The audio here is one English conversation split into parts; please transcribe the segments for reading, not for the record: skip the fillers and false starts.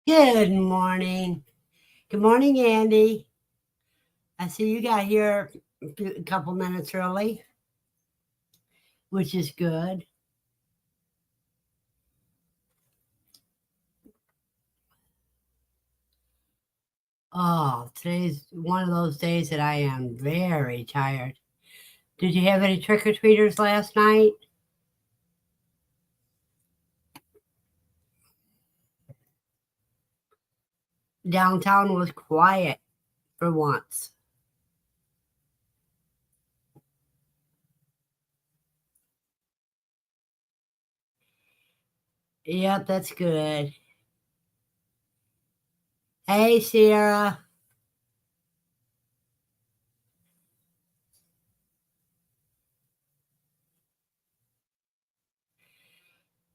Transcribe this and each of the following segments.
Good morning. Good morning, Andy. I see you got here a couple minutes early, which is good. Oh, today's one of those days that I am very tired. Did you have any trick or treaters last night? Downtown was quiet for once. Yep, that's good. Hey, Sierra.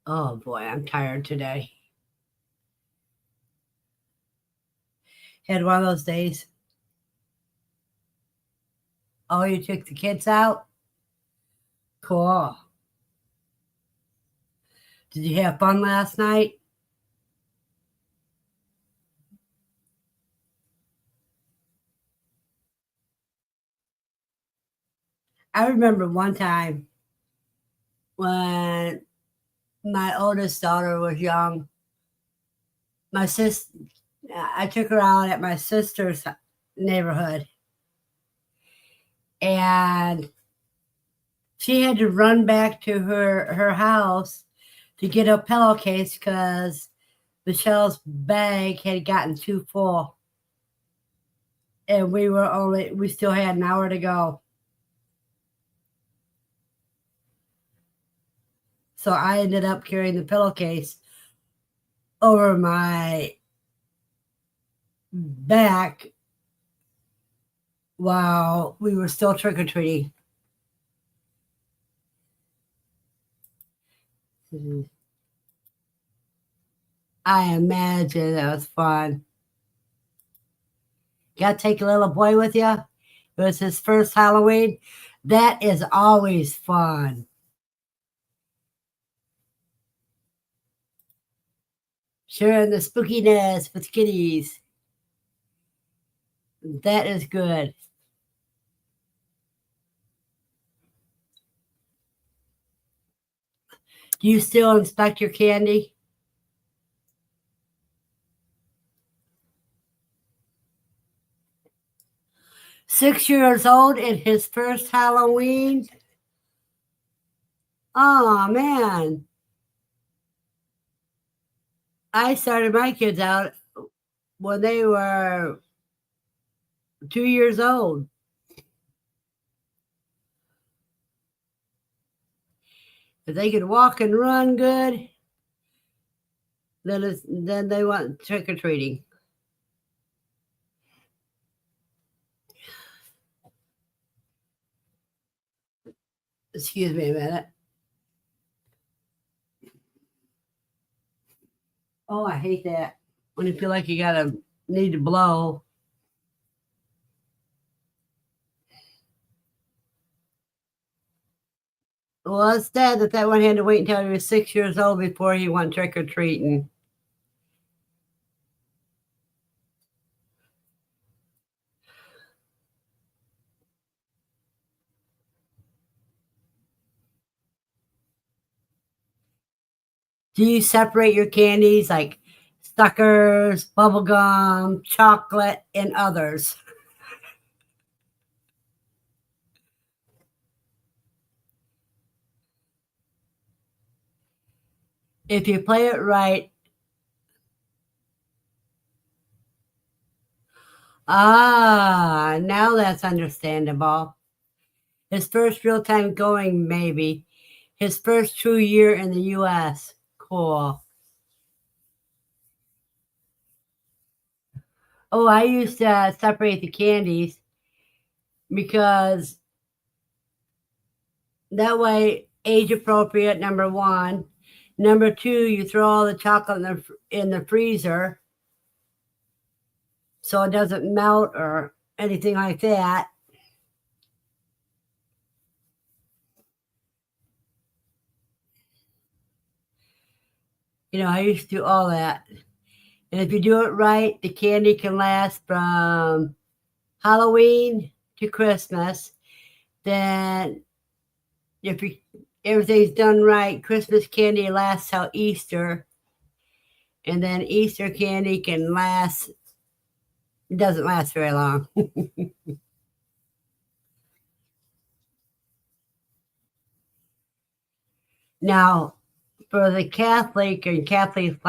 Oh boy, I'm tired today. Had one of those days. Oh, you took the kids out? Cool. Did you have fun last night? I remember one time when my oldest daughter was young. My sis, I took her out at my sister's neighborhood, and she had to run back to her house to get a pillowcase because Michelle's bag had gotten too full, and we still had an hour to go. So I ended up carrying the pillowcase over my back while we were still trick or treating. I imagine that was fun. Got to take a little boy with you. It was his first Halloween. That is always fun. Sharing the spookiness with kitties. That is good. Do you still inspect your candy? 6 years old in his first Halloween. Oh man. I started my kids out when they were 2 years old. If they could walk and run good, then they went trick or treating. Excuse me a minute. Oh, I hate that. When you feel like you gotta need to blow. Well, it's sad that that one had to wait until he was 6 years old before he went trick or treating. Do you separate your candies like suckers, bubble gum, chocolate, and others? If you play it right, now that's understandable. His first real time going, maybe. His first true year in the US. Cool. Oh, I used to separate the candies because that way, age appropriate, number one. Number two, you throw all the chocolate in the freezer so it doesn't melt or anything like that. I used to do all that. And if you do it right, the candy can last from Halloween to Christmas. Then, if you, everything's done right, Christmas candy lasts till Easter. And then Easter candy can last, it doesn't last very long. Now, for the Catholic and Catholic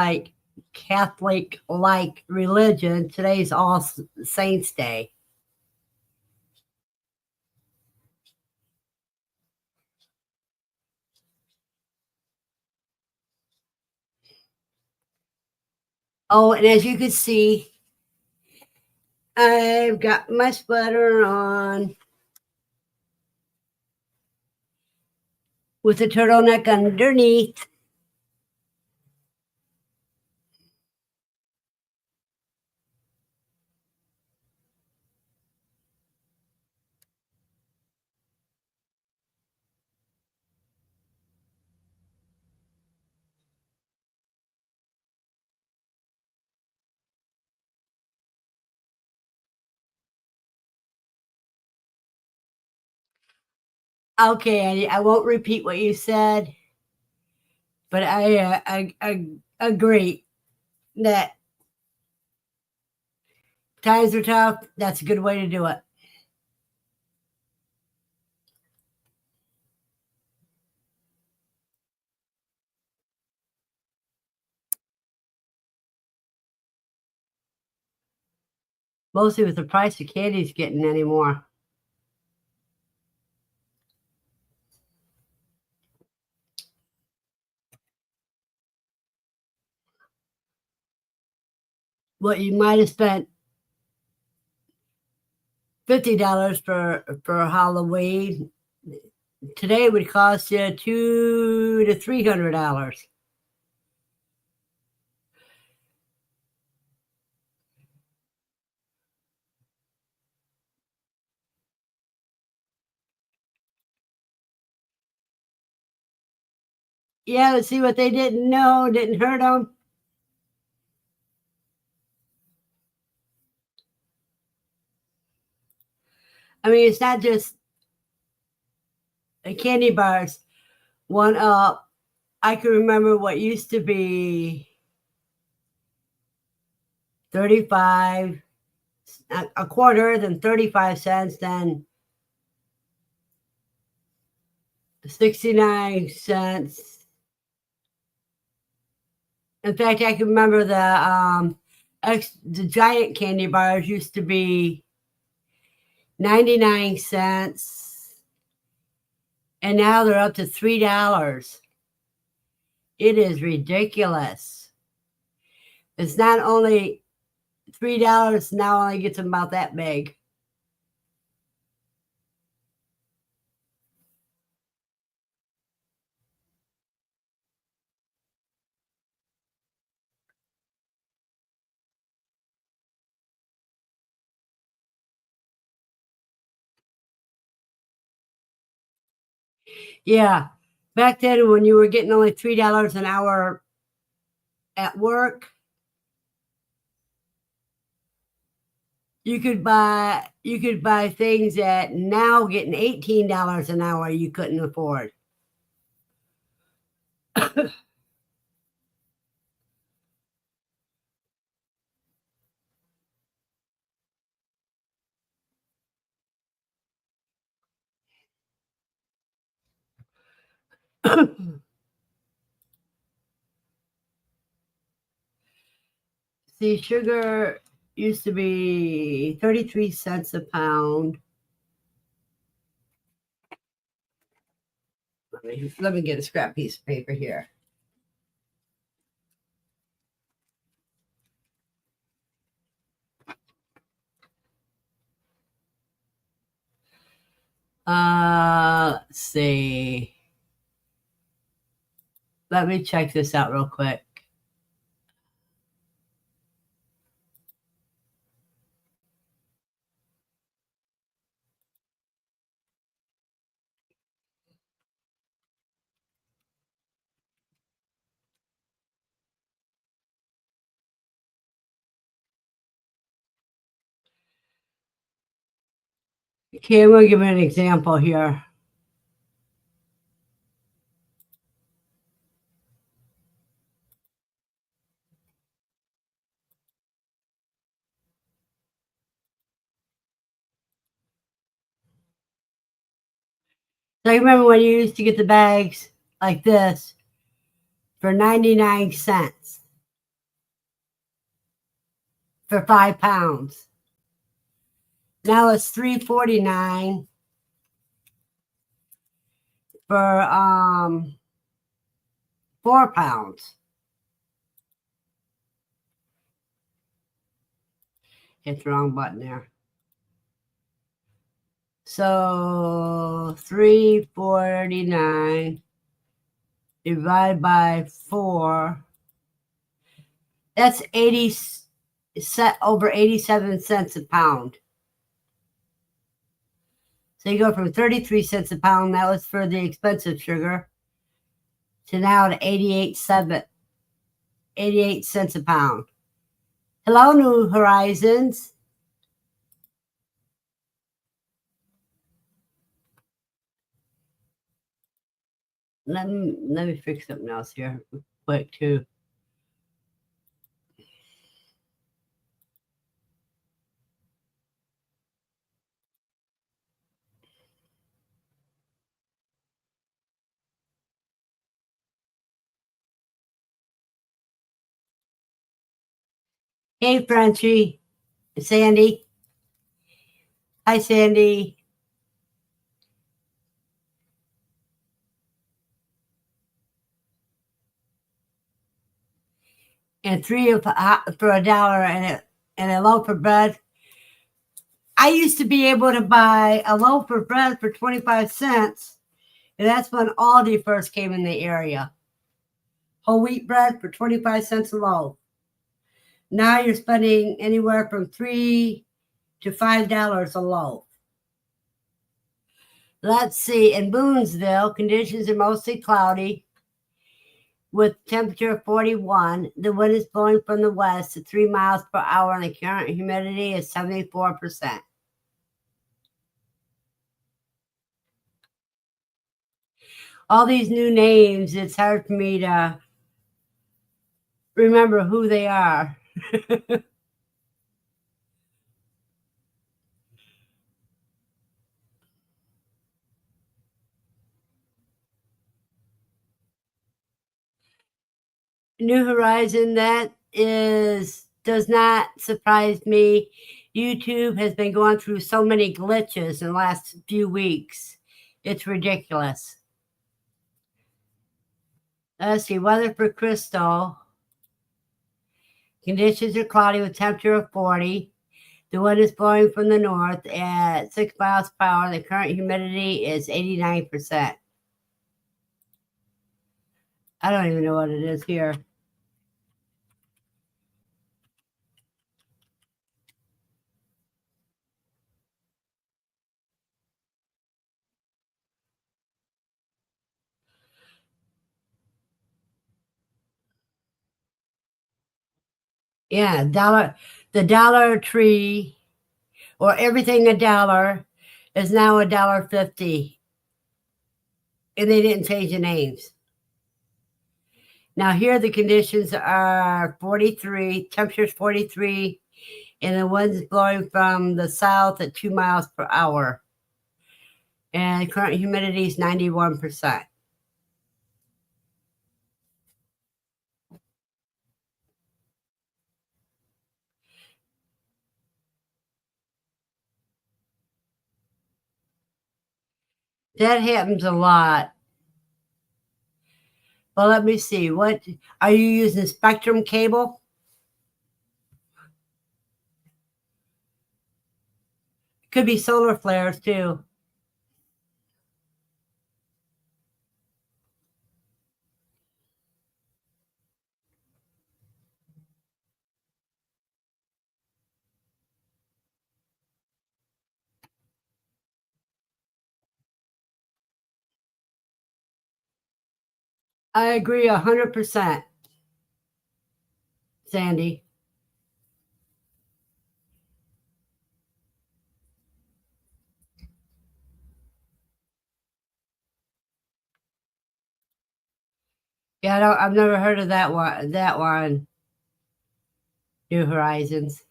like religion, today's All Saints Day. Oh, and as you can see, I've got my sweater on with a turtleneck underneath. Okay, I won't repeat what you said, but I agree that times are tough. That's a good way to do it. Mostly with the price of candy's getting anymore. What you might have spent $50 for Halloween today would cost you $200 to $300. Yeah, to see what they didn't know, didn't hurt them. I mean, it's not just candy bars. One up, I can remember what used to be 35, a quarter, then 35 cents, then 69 cents. In fact, I can remember the giant candy bars used to be 99 cents, and now they're up to $3. It is ridiculous. It's not only $3 now, only gets them about that big. Yeah. Back then, when you were getting only $3 an hour at work, you could buy things that now getting $18 an hour you couldn't afford. See, sugar used to be 33 cents a pound. Let me get a scrap piece of paper here. Let's see. Let me check this out real quick. Okay, I'm going to give you an example here. So you remember when you used to get the bags like this for 99 cents for 5 pounds. Now it's $3.49 for 4 pounds. Hit the wrong button there. So $3.49 divided by 4. That's over 87 cents a pound. So you go from 33 cents a pound, that was for the expensive sugar, to now to 88 cents a pound. Hello, New Horizons. Let me fix something else here quick too. Hey, Frenchie. Sandy. Hi, Sandy. And 3 for $1 and a loaf of bread. I used to be able to buy a loaf of bread for 25 cents. And that's when Aldi first came in the area. Whole wheat bread for 25 cents a loaf. Now you're spending anywhere from $3 to $5 a loaf. Let's see. In Boonesville, conditions are mostly cloudy with temperature of 41. The wind is blowing from the west at 3 miles per hour and the current humidity is 74%. All these new names, it's hard for me to remember who they are. New Horizon, does not surprise me. YouTube has been going through so many glitches in the last few weeks. It's ridiculous. Let's see, weather for Crystal. Conditions are cloudy with temperature of 40. The wind is blowing from the north at 6 miles per hour. The current humidity is 89%. I don't even know what it is here. Yeah, the Dollar Tree or everything a dollar is now $1.50. And they didn't change the names. Now here the conditions are 43, temperature's 43, and the wind's blowing from the south at 2 miles per hour. And current humidity is 91%. That happens a lot. Well, let me see. What are you using? Spectrum cable? Could be solar flares too. I agree 100%, Sandy. Yeah, I've never heard of that one. That one, New Horizons.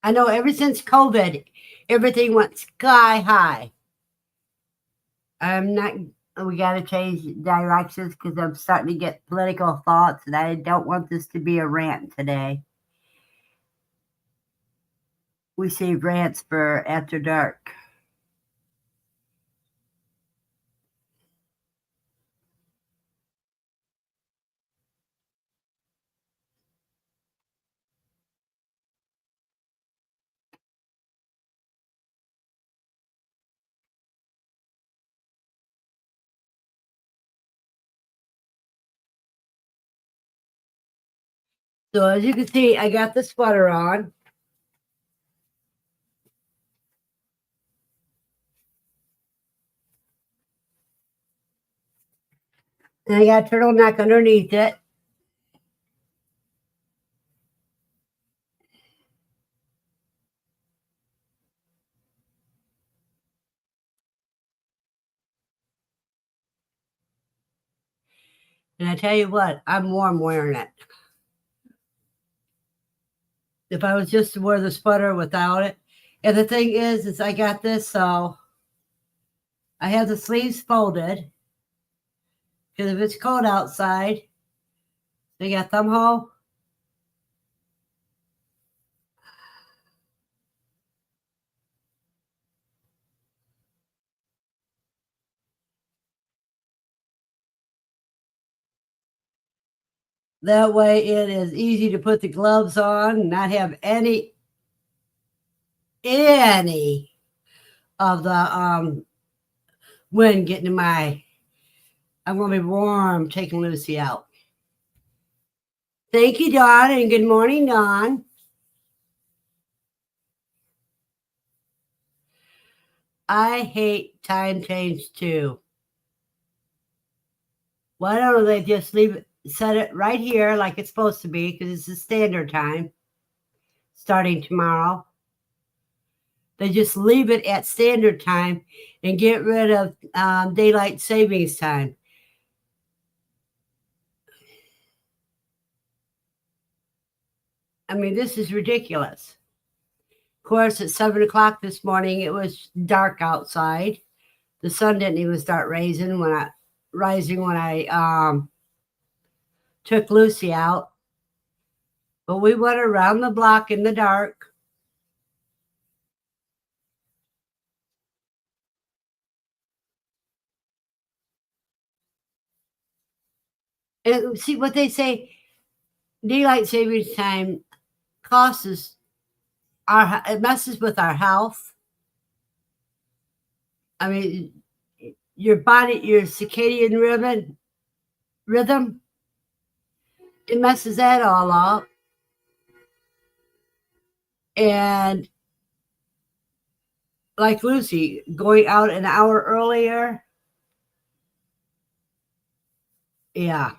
I know ever since COVID, everything went sky high. I'm not. We got to change directions because I'm starting to get political thoughts, and I don't want this to be a rant today. We save rants for after dark. So as you can see, I got the sweater on. And I got a turtleneck underneath it. And I tell you what, I'm warm wearing it. If I was just to wear the sweater without it. And the thing is I got this, so I have the sleeves folded. Because if it's cold outside, they got thumb hole. That way it is easy to put the gloves on and not have any of the wind getting in my. I'm going to be warm taking Lucy out. Thank you, Dawn, and good morning, Dawn. I hate time change too. Why don't they just leave it, set it right here like it's supposed to be because it's the standard time starting tomorrow. They just leave it at standard time and get rid of daylight savings time. I mean, this is ridiculous. Of course, at 7 o'clock this morning, it was dark outside. The sun didn't even start rising when I took Lucy out. But we went around the block in the dark. And see what they say, daylight savings time costs us it messes with our health. I mean, your body, your circadian rhythm, it messes that all up. And like Lucy, going out an hour earlier, yeah.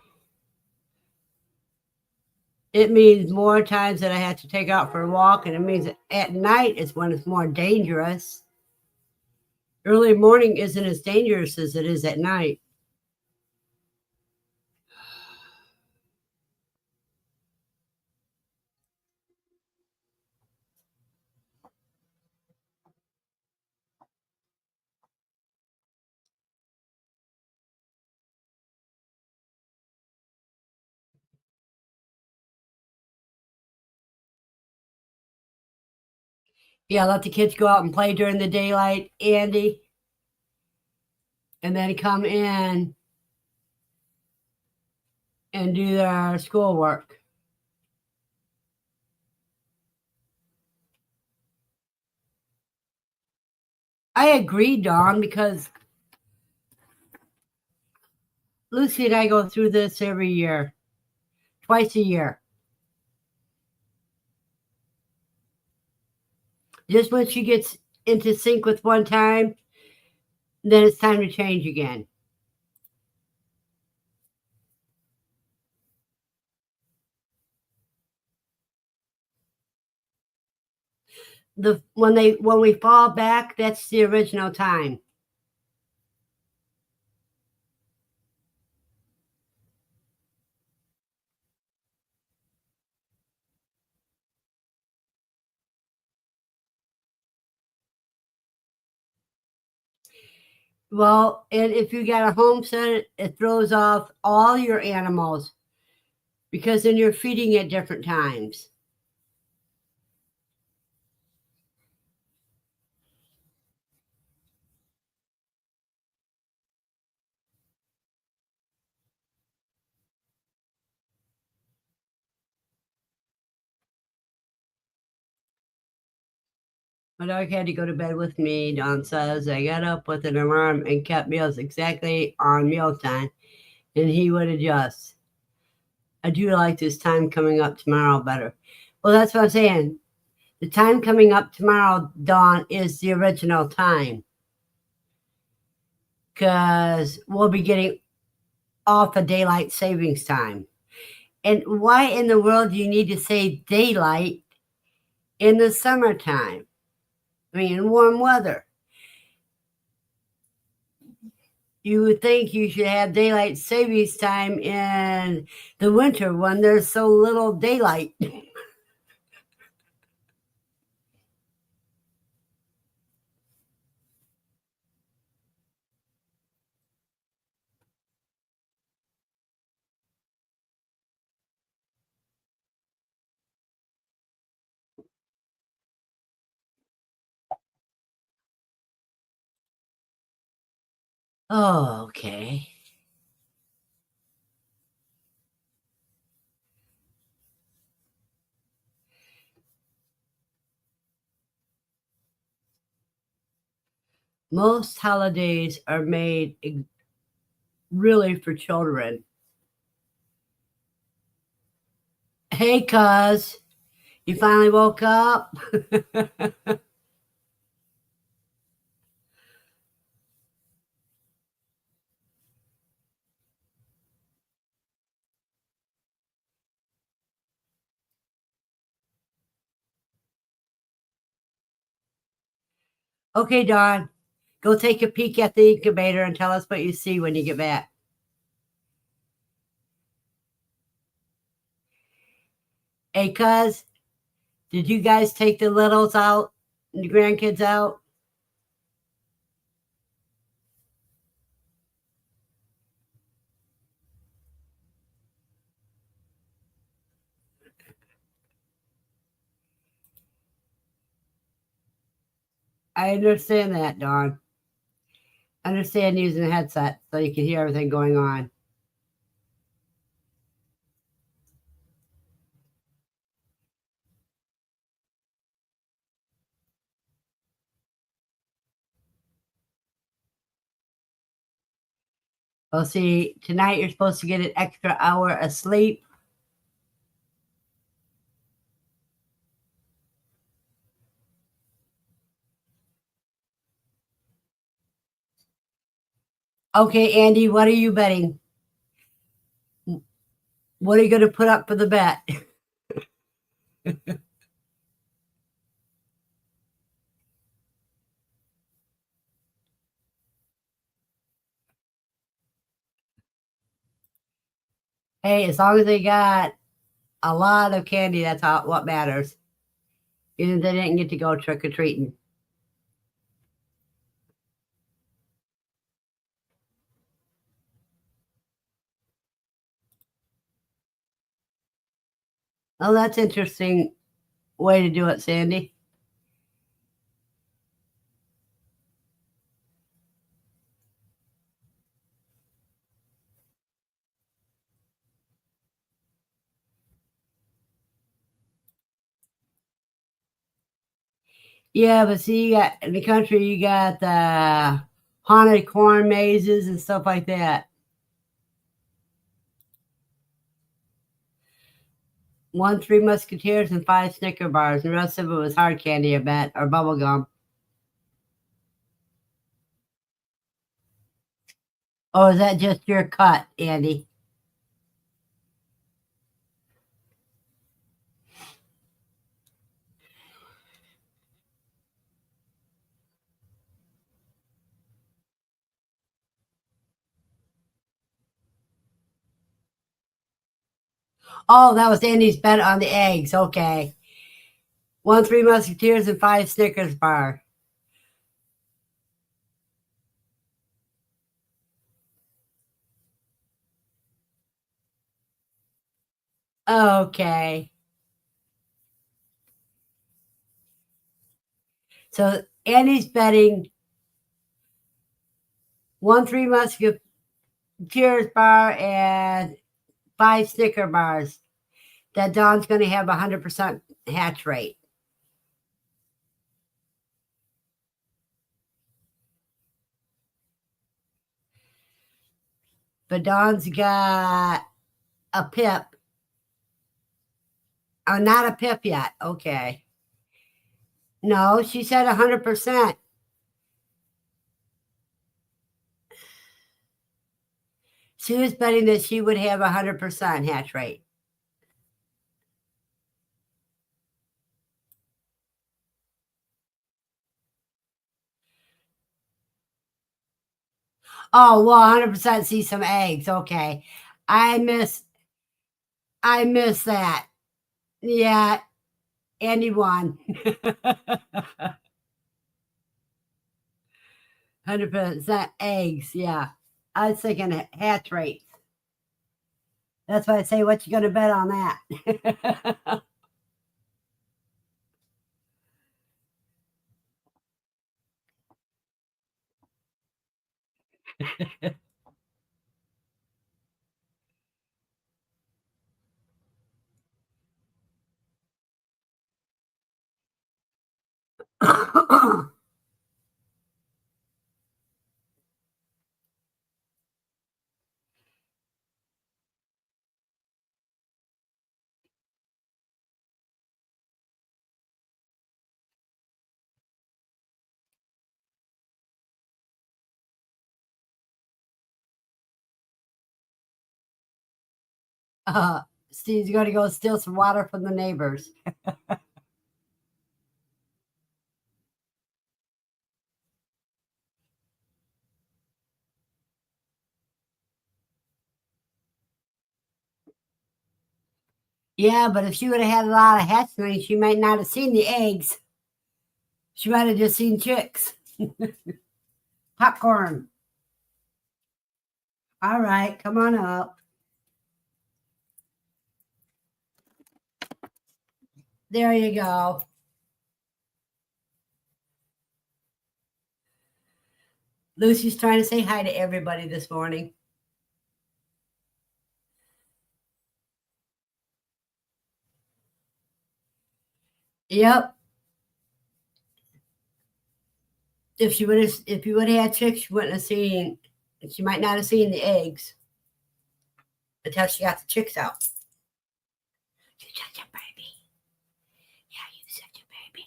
It means more times that I have to take out for a walk, and it means that at night is when it's more dangerous. Early morning isn't as dangerous as it is at night. Yeah, let the kids go out and play during the daylight, Andy, and then come in and do their schoolwork. I agree, Dawn, because Lucy and I go through this every year, twice a year. Just when she gets into sync with one time, then it's time to change again. When we fall back, that's the original time. Well, and if you got a homestead, it throws off all your animals because then you're feeding at different times. My dog had to go to bed with me, Don says. I got up with an alarm and kept meals exactly on mealtime, and he would adjust. I do like this time coming up tomorrow better. Well, that's what I'm saying. The time coming up tomorrow, Dawn, is the original time. Because we'll be getting off of daylight savings time. And why in the world do you need to say daylight in the summertime? I mean, in warm weather. You would think you should have daylight savings time in the winter when there's so little daylight. Oh, okay. Most holidays are made really for children. Hey, cuz, you finally woke up? Okay, Dawn, go take a peek at the incubator and tell us what you see when you get back. Hey, cuz, did you guys take the littles out, the grandkids out? I understand that, Dawn. I understand using a headset so you can hear everything going on. Well, see, tonight you're supposed to get an extra hour of sleep. Okay, Andy, what are you betting? What are you going to put up for the bet? Hey, as long as they got a lot of candy, that's what matters. Even if they didn't get to go trick or treating. Oh, that's interesting way to do it, Sandy. Yeah, but see, you got in the country, you got the haunted corn mazes and stuff like that. 1 Three Musketeers and 5 Snicker bars. The rest of it was hard candy, I bet, or bubble gum. Oh, is that just your cut, Andy? Oh, that was Andy's bet on the eggs. Okay. 1 Three Musketeers and 5 Snickers bar. Okay. So Andy's betting 1 Three Musketeers bar and 5 Snicker bars that Dawn's going to have 100% hatch rate. But Dawn's got a pip. Oh, not a pip yet. Okay. No, she said 100%. She was betting that she would have 100% hatch rate. Oh, well, 100% see some eggs. Okay. I miss that. Yeah, Andy won. 100% eggs. Yeah. I was thinking hatch rate. That's why I say, what you going to bet on that? Steve's going to go steal some water from the neighbors. Yeah, but if she would have had a lot of hatchlings, she might not have seen the eggs. She might have just seen chicks. Popcorn. All right, come on up. There you go. Lucy's trying to say hi to everybody this morning. Yep. If you would have had chicks, she wouldn't have seen. She might not have seen the eggs until she got the chicks out. You're such a baby. Yeah, you such a baby.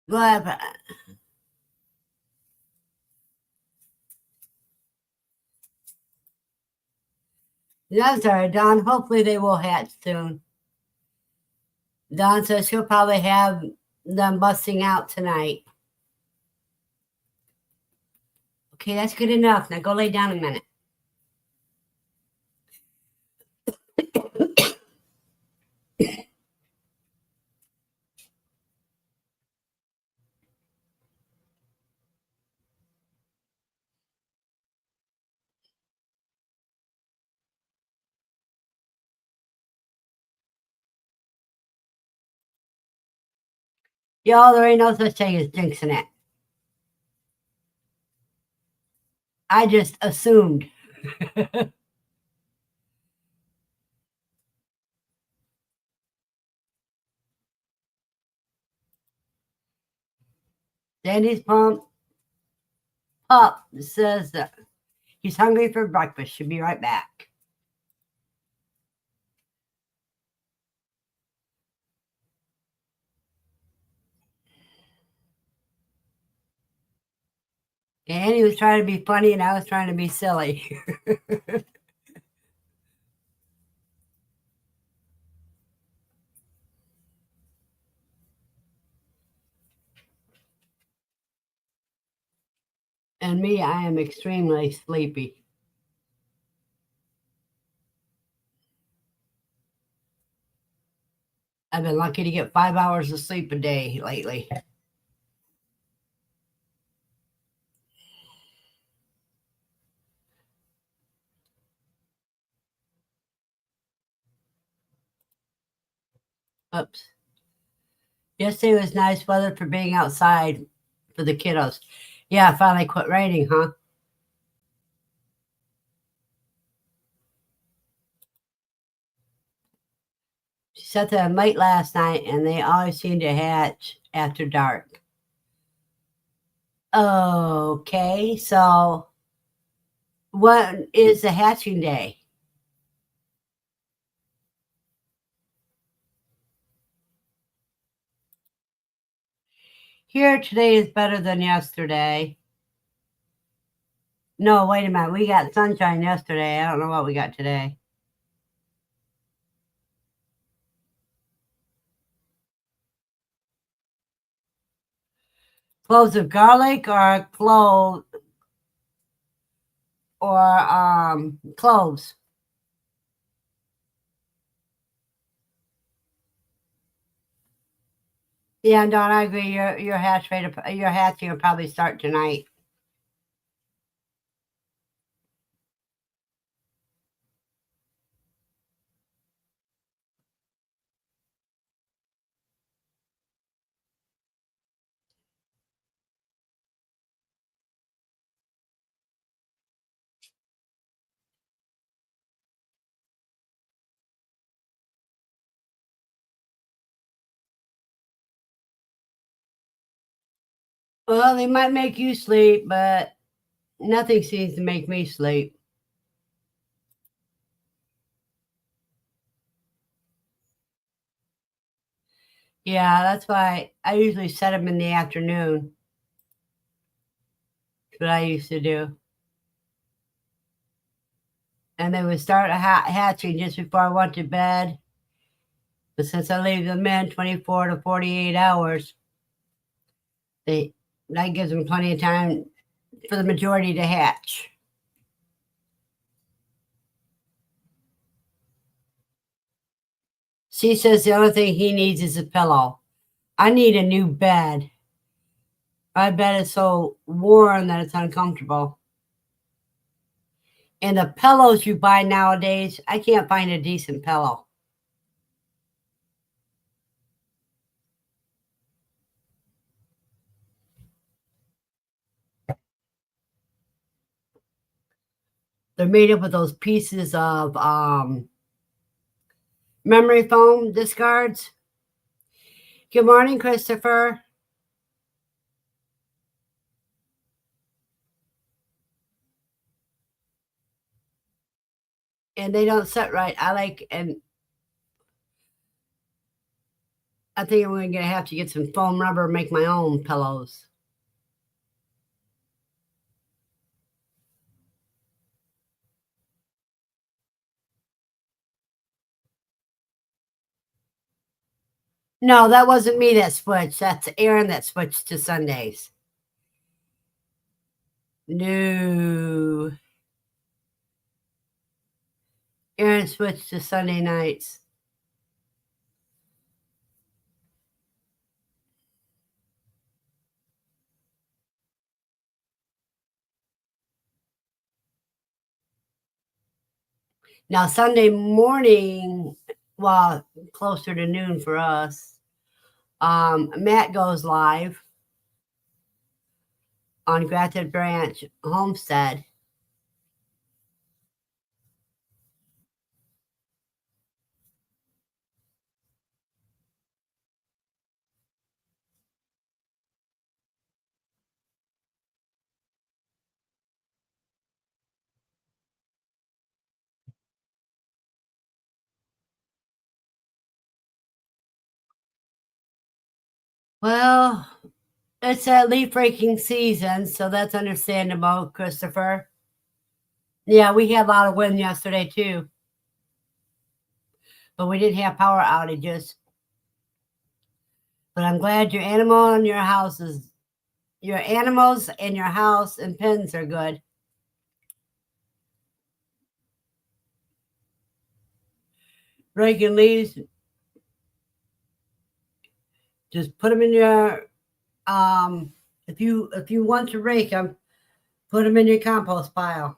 But that's all right, Dawn. Hopefully they will hatch soon. Dawn says she'll probably have them busting out tonight. Okay, that's good enough. Now go lay down a minute. Y'all, there ain't no such thing as jinxing it. I just assumed. Sandy's pumped pup says that he's hungry for breakfast. Should be right back. And he was trying to be funny, and I was trying to be silly. And me, I am extremely sleepy. I've been lucky to get 5 hours of sleep a day lately. Oops. Yesterday was nice weather for being outside for the kiddos. Yeah, it finally quit raining, huh? She set them late last night, and they always seem to hatch after dark. Okay, so what is the hatching day? Here today is better than yesterday. No, wait a minute. We got sunshine yesterday. I don't know what we got today. Cloves of garlic or cloves. Yeah, Don, I agree. Your hatching will probably start tonight. Well, they might make you sleep, but nothing seems to make me sleep. Yeah, that's why I usually set them in the afternoon. That's what I used to do. And they would start hatching just before I went to bed. But since I leave them in 24 to 48 hours, they that gives them plenty of time for the majority to hatch. She says the only thing he needs is a pillow. I need a new bed. My bed is so worn that it's uncomfortable. And the pillows you buy nowadays, I can't find a decent pillow. They're made up of those pieces of memory foam discards. Good morning, Christopher. And they don't set right. And I think I'm going to have to get some foam rubber and make my own pillows. No, that wasn't me that switched. That's Aaron that switched to Sundays. No. Aaron switched to Sunday nights. Now, Sunday morning, well, closer to noon for us, Matt goes live on Grafted Branch Homestead. Well, it's a leaf breaking season, so that's understandable, Christopher. Yeah, we had a lot of wind yesterday too, but we didn't have power outages. But I'm glad your animals and your house and pens are good. Raking leaves, just put them in your if you want to rake them, put them in your compost pile.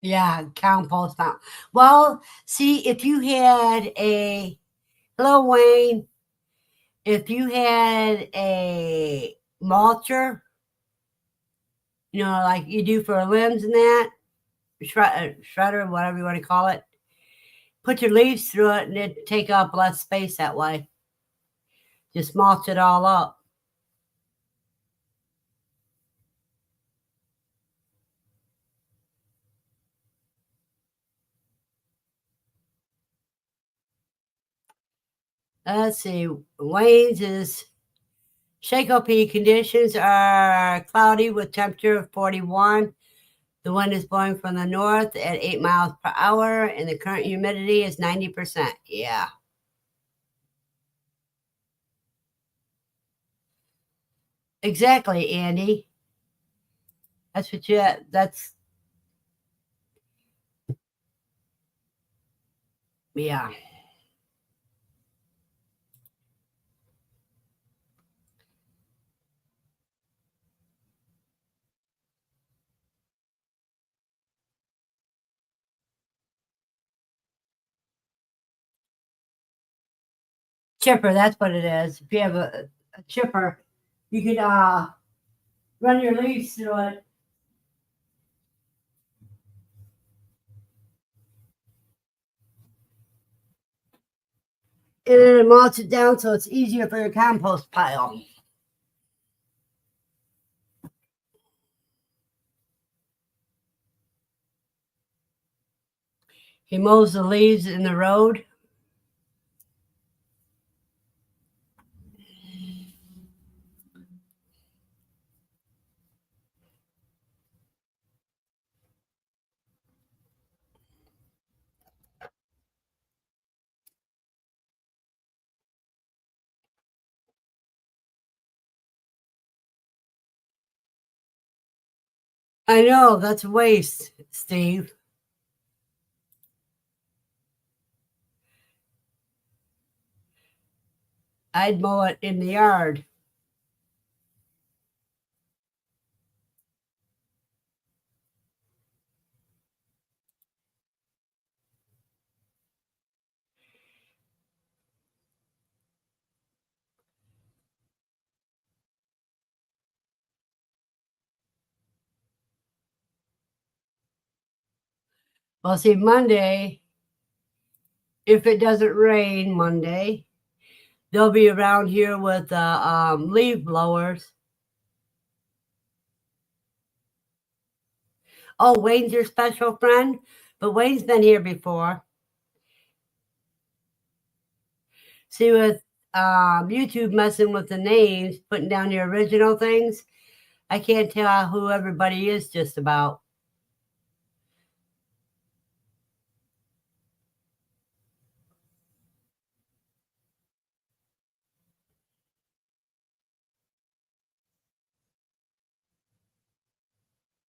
Yeah, compost pile. Well, see, if you had a hello Wayne, if you had a mulcher, like you do for limbs and that, shredder, whatever you want to call it, put your leaves through it and it'd take up less space that way. Just mulch it all up. Let's see. Wayne's is Shakopee conditions are cloudy with temperature of 41. The wind is blowing from the north at 8 miles per hour, and the current humidity is 90%. Yeah. Exactly, Andy. That's, yeah. Chipper, that's what it is. If you have a chipper, you could run your leaves through it. And then it mulch it down so it's easier for your compost pile. He mows the leaves in the road. I know, that's waste, Steve. I'd mow it in the yard. Well, see, Monday, if it doesn't rain Monday, they'll be around here with leaf blowers. Oh, Wayne's your special friend, but Wayne's been here before. See, with YouTube messing with the names, putting down the original things, I can't tell who everybody is just about.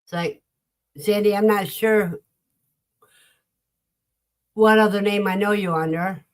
It's like, Sandy, I'm not sure what other name I know you under.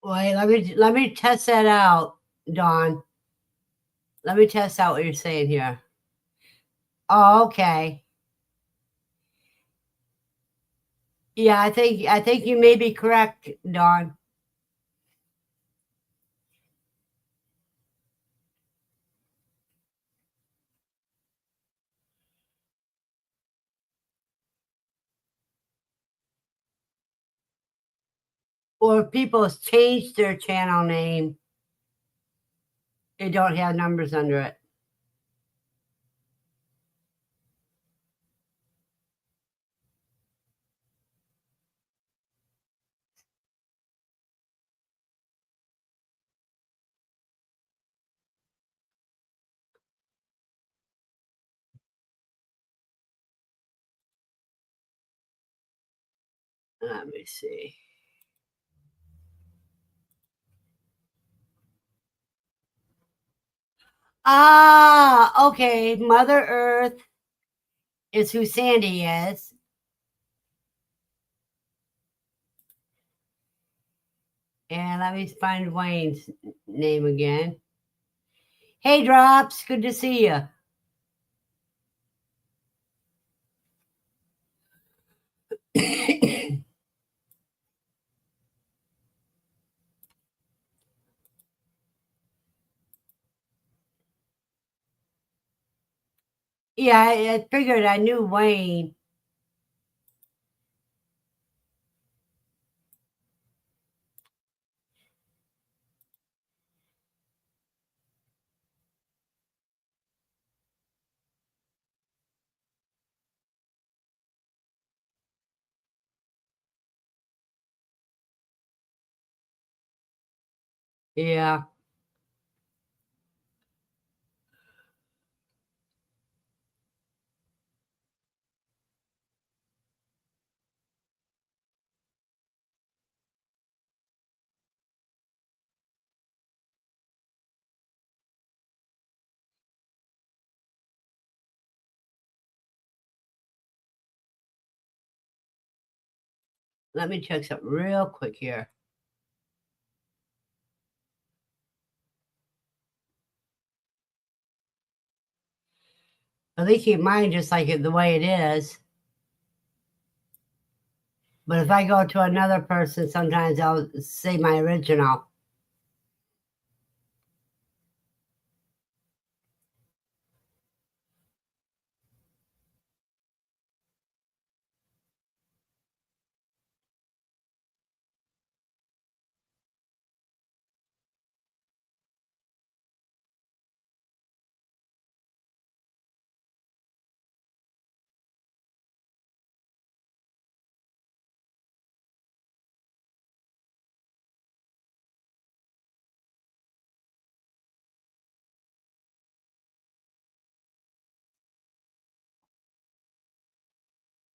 Wait, let me test that out, Dawn. Let me test out what you're saying here. Oh, okay. Yeah, I think you may be correct, Dawn. Or if people change their channel name, they don't have numbers under it. Let me see. Ah, okay. Mother Earth is who Sandy is. And let me find Wayne's name again. Hey, Drops. Good to see you. Yeah, I figured I knew Wayne. Yeah. Let me check something real quick here. At least keep mine just like it the way it is. But if I go to another person, sometimes I'll say my original.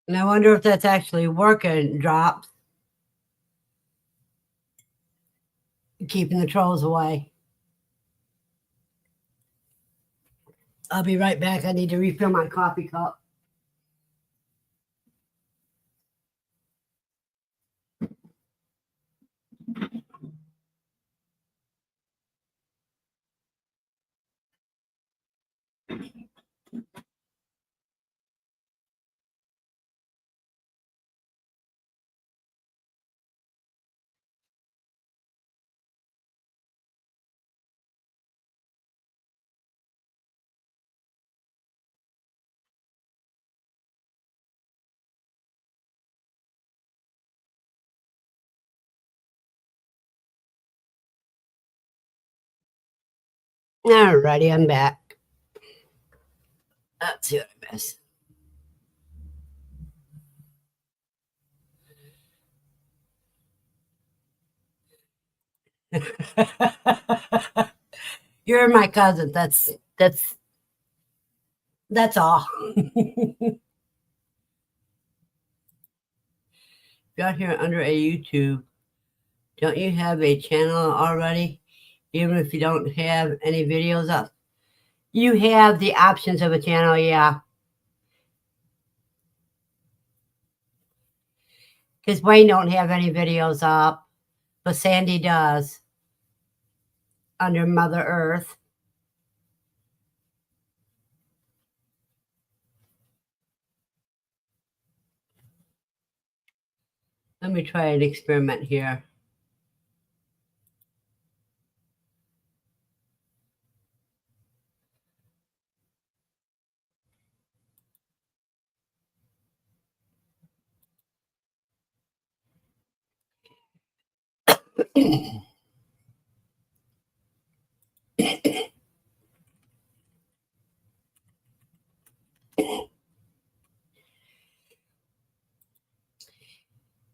And I wonder if that's actually working, Drops, keeping the trolls away. I'll be right back. I need to refill my coffee cup. Alrighty, I'm back. Let's see what I missed. You're my cousin. That's all. Got here under a YouTube. Don't you have a channel already? Even if you don't have any videos up, you have the options of a channel. Yeah, because Wayne don't have any videos up. but Sandy does under Mother Earth. Let me try an experiment here.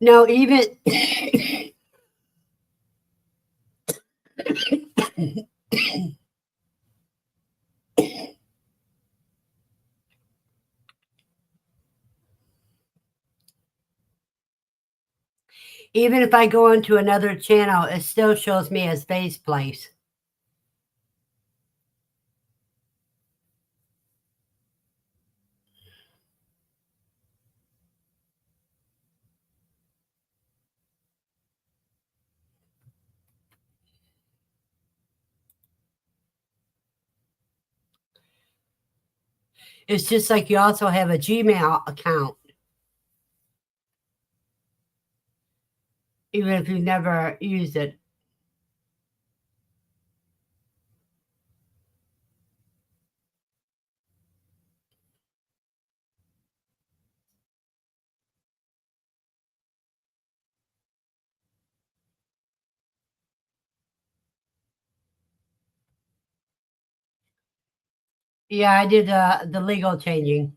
No, even even if I go into another channel, it still shows me as Faye's Place. It's just like you also have a Gmail account, even if you've never used it. Yeah, I did the legal changing.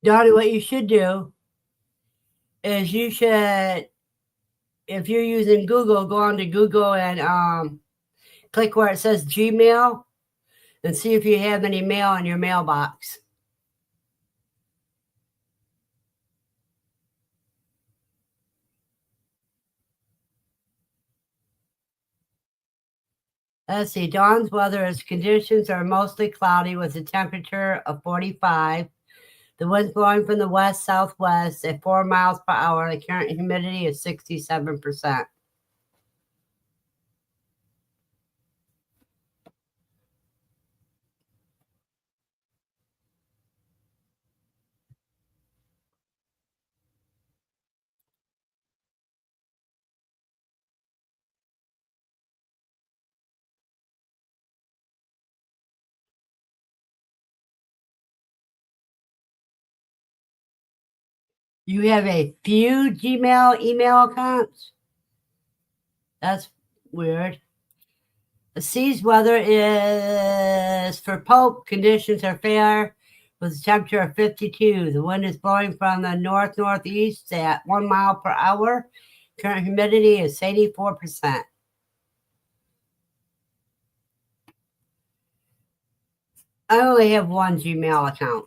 Donnie, what you should do is you should, if you're using Google, go on to Google and click where it says Gmail and see if you have any mail in your mailbox. Let's see. Dawn's weather is conditions are mostly cloudy with a temperature of 45. The wind's blowing from the west southwest at 4 miles per hour. The current humidity is 67%. You have a few Gmail email accounts? That's weird. The sea's weather is for Pope. Conditions are fair with a temperature of 52. The wind is blowing from the north-northeast at 1 mile per hour. Current humidity is 84%. I only have one Gmail account.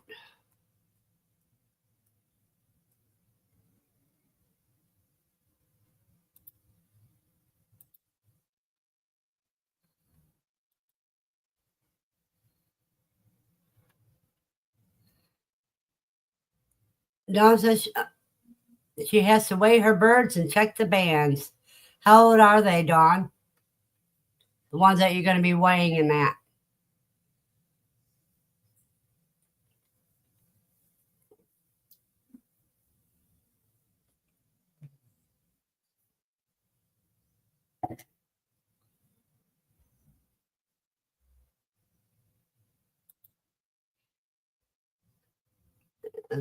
Dawn says she has to weigh her birds and check the bands. How old are they, Dawn? The ones that you're going to be weighing in that.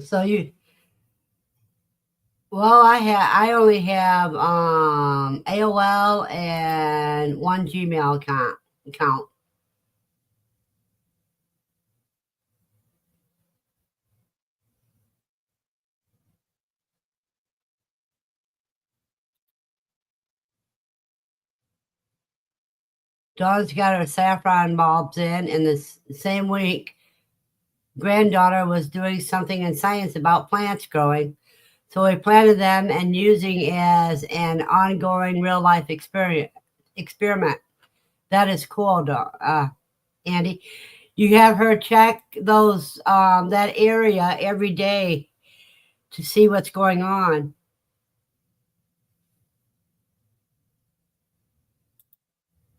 So you, well, I only have AOL and one Gmail account. Dawn's got her saffron bulbs in the same week. granddaughter was doing something in science about plants growing. So we planted them and using as an ongoing real life experiment. That is cool, Andy. You have her check those that area every day to see what's going on.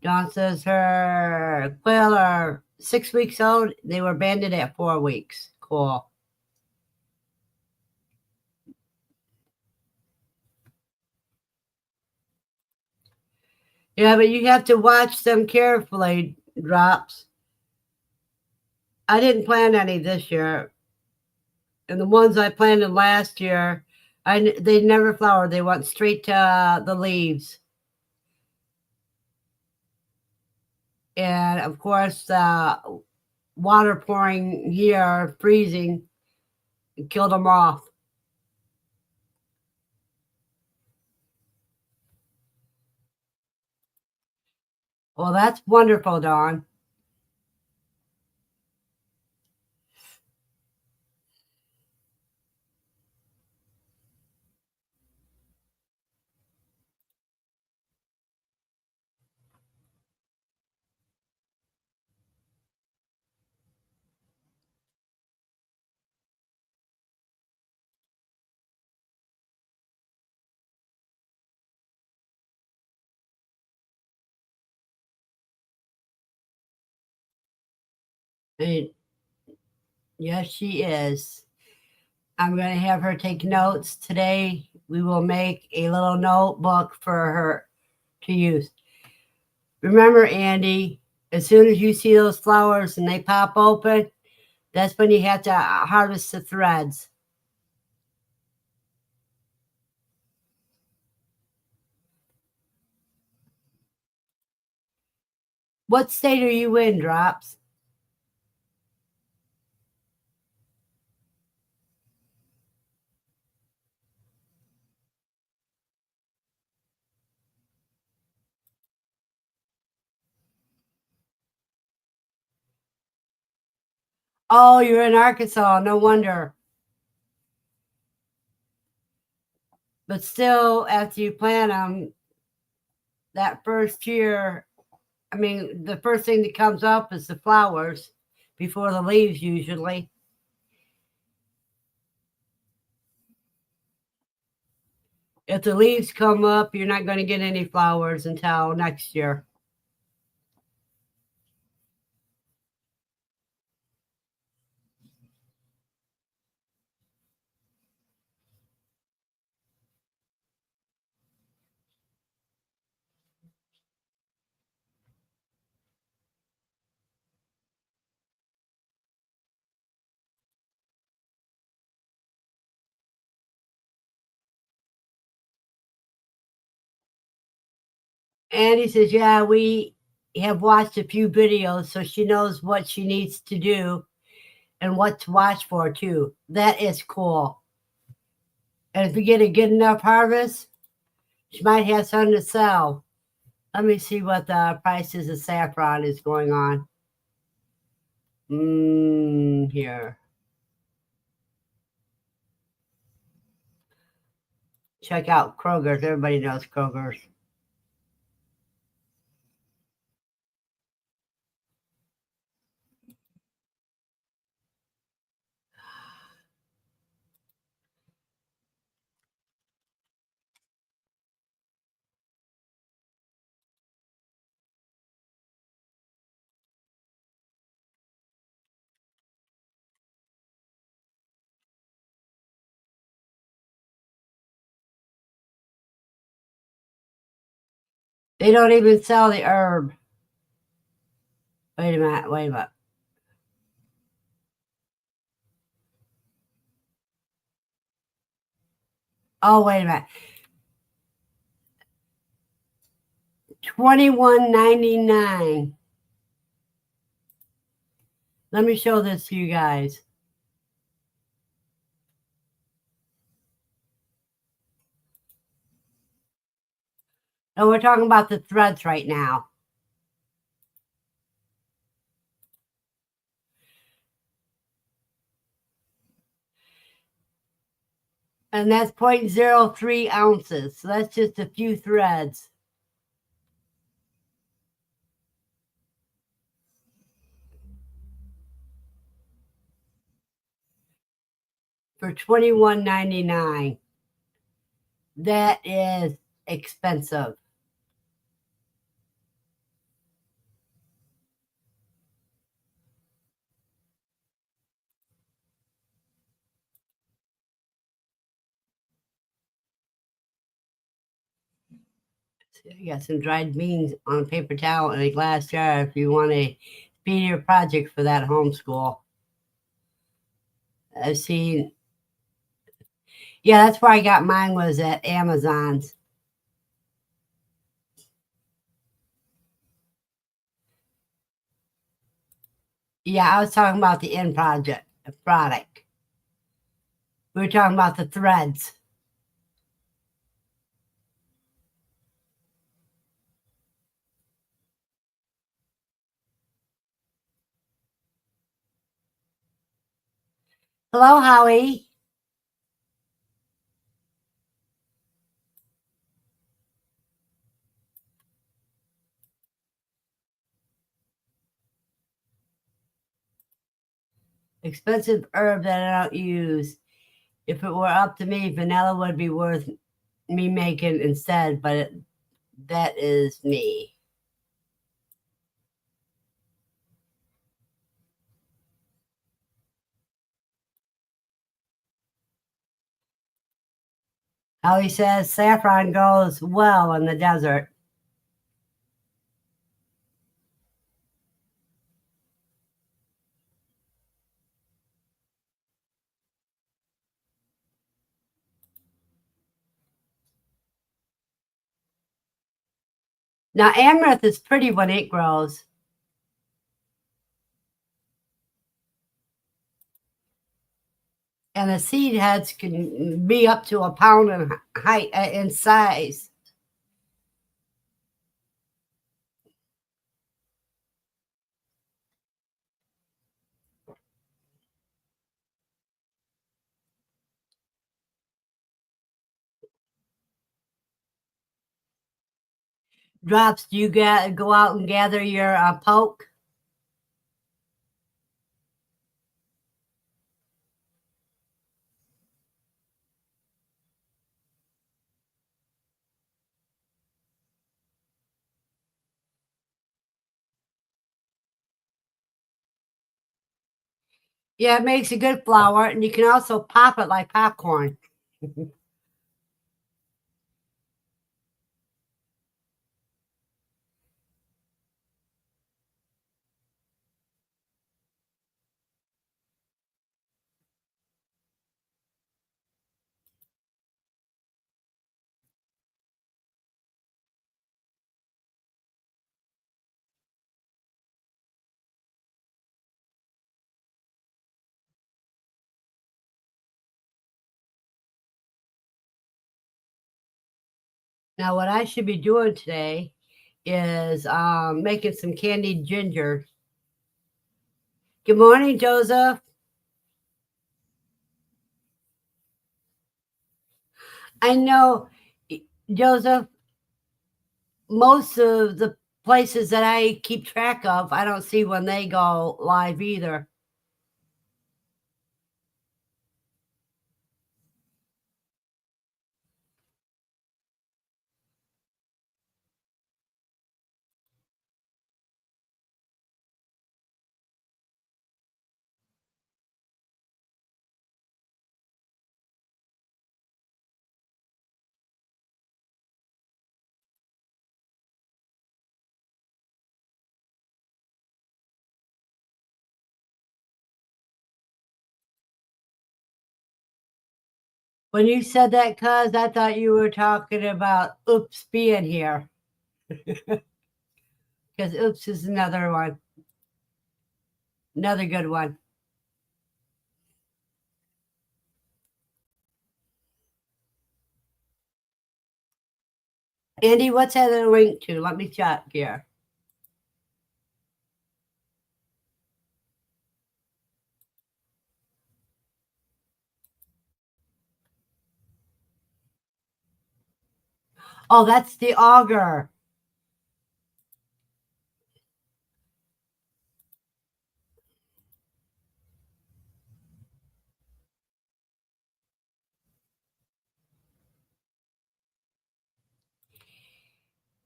Dawn says her quail are 6 weeks old. They were banded at 4 weeks. Cool. Yeah, but you have to watch them carefully, Drops. I didn't plant any this year. And the ones I planted last year, they never flowered. They went straight to the leaves. And of course, water pouring here, freezing, killed them off. Well, that's wonderful, Dawn. And yes, she is. I'm going to have her take notes today. We will make a little notebook for her to use. Remember, Andy, as soon as you see those flowers and they pop open, that's when you have to harvest the threads. What state are you in, Drops? Oh, you're in Arkansas. No wonder. But still, after you plant them, that first year, I mean, the first thing that comes up is the flowers before the leaves, usually. If the leaves come up, you're not going to get any flowers until next year. And he says, yeah, we have watched a few videos, so she knows what she needs to do and what to watch for, too. That is cool. And if you get a good enough harvest, she might have something to sell. Let me see what the prices of saffron is going on. Here. Check out Kroger's. Everybody knows Kroger's. They don't even sell the herb. Wait a minute. Wait a minute. Oh, wait a minute. $21.99. Let me show this to you guys. And we're talking about the threads right now. And that's 0.03 ounces. So that's just a few threads. For $21.99. That is expensive. You got some dried beans on a paper towel and a glass jar if you want a speedier project for that homeschool. I've seen, yeah, that's where I got mine, was at Amazon's. Yeah, I was talking about the end product. We were talking about the threads. Hello, Howie. Expensive herb that I don't use. If it were up to me, vanilla would be worth me making instead, but that is me. Howie says saffron goes well in the desert. Now, amaranth is pretty when it grows. And the seed heads can be up to a pound in height, in size. Drops, do you go out and gather your poke? Yeah, it makes a good flour, and you can also pop it like popcorn. Now, what I should be doing today is making some candied ginger. Good morning, Joseph. I know, Joseph, most of the places that I keep track of, I don't see when they go live either. When you said that, cuz, I thought you were talking about Oops being here. Because Oops is another one, another good one. Andy, what's that a link to? Let me check here. Oh, that's the auger.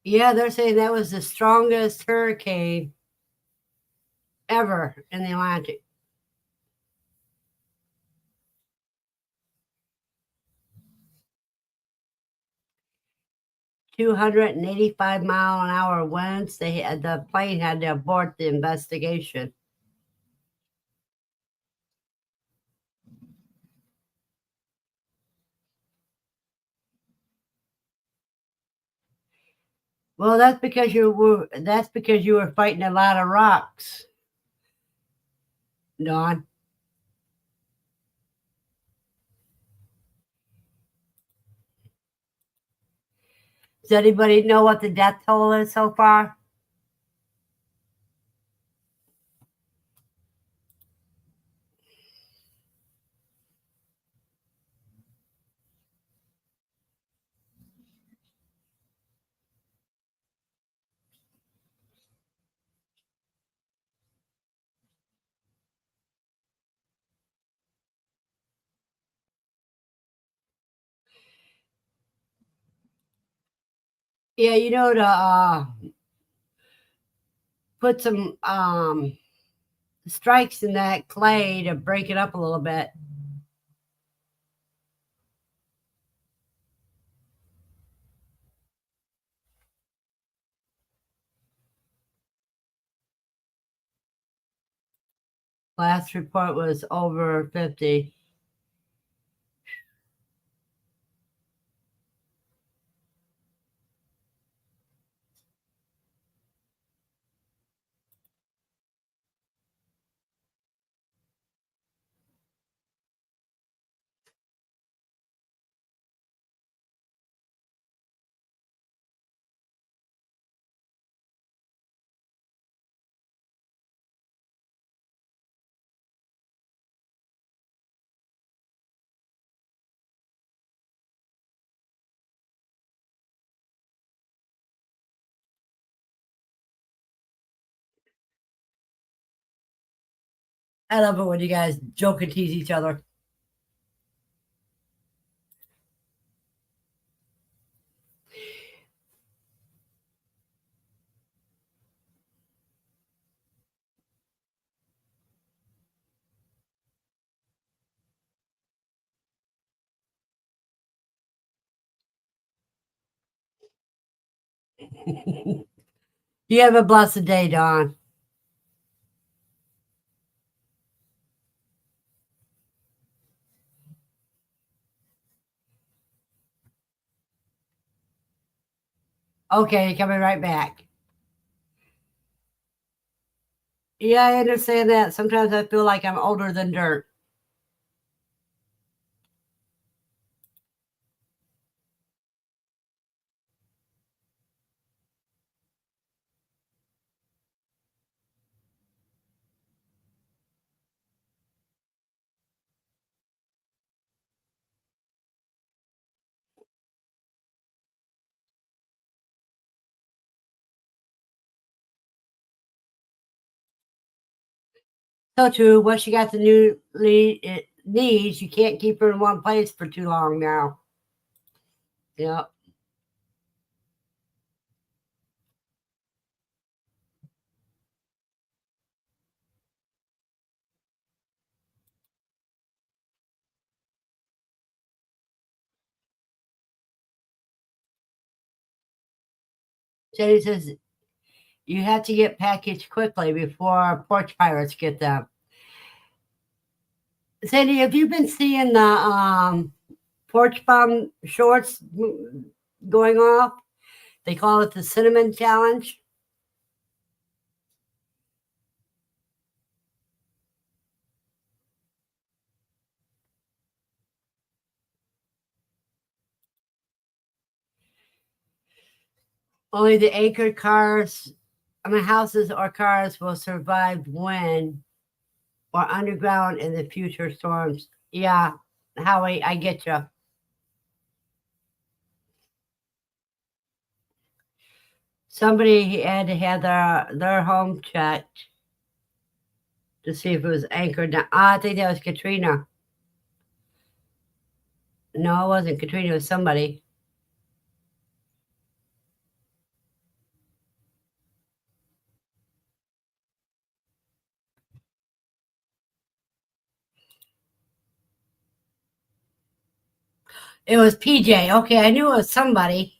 Yeah, they're saying that was the strongest hurricane ever in the Atlantic. 285-mile-an-hour winds. The plane had to abort the investigation. Well, that's because you were fighting a lot of rocks, Dawn. Does anybody know what the death toll is so far? Yeah, to put some strikes in that clay to break it up a little bit. Last report was over 50. I love it when you guys joke and tease each other. You have a blessed day, Dawn. Okay, coming right back. Yeah, I understand that. Sometimes I feel like I'm older than dirt. So true. Once she got the new needs, you can't keep her in one place for too long now. Yeah. Jenny says you have to get packaged quickly before porch pirates get them. Sandy, have you been seeing the porch bomb shorts going off? They call it the cinnamon challenge. Only the anchored cars, houses or cars will survive wind or underground in the future storms. Yeah, Howie, I get you. Somebody had to have their home checked to see if it was anchored down. I think that was Katrina. No, it wasn't Katrina. It was somebody. It was PJ. Okay, I knew it was somebody.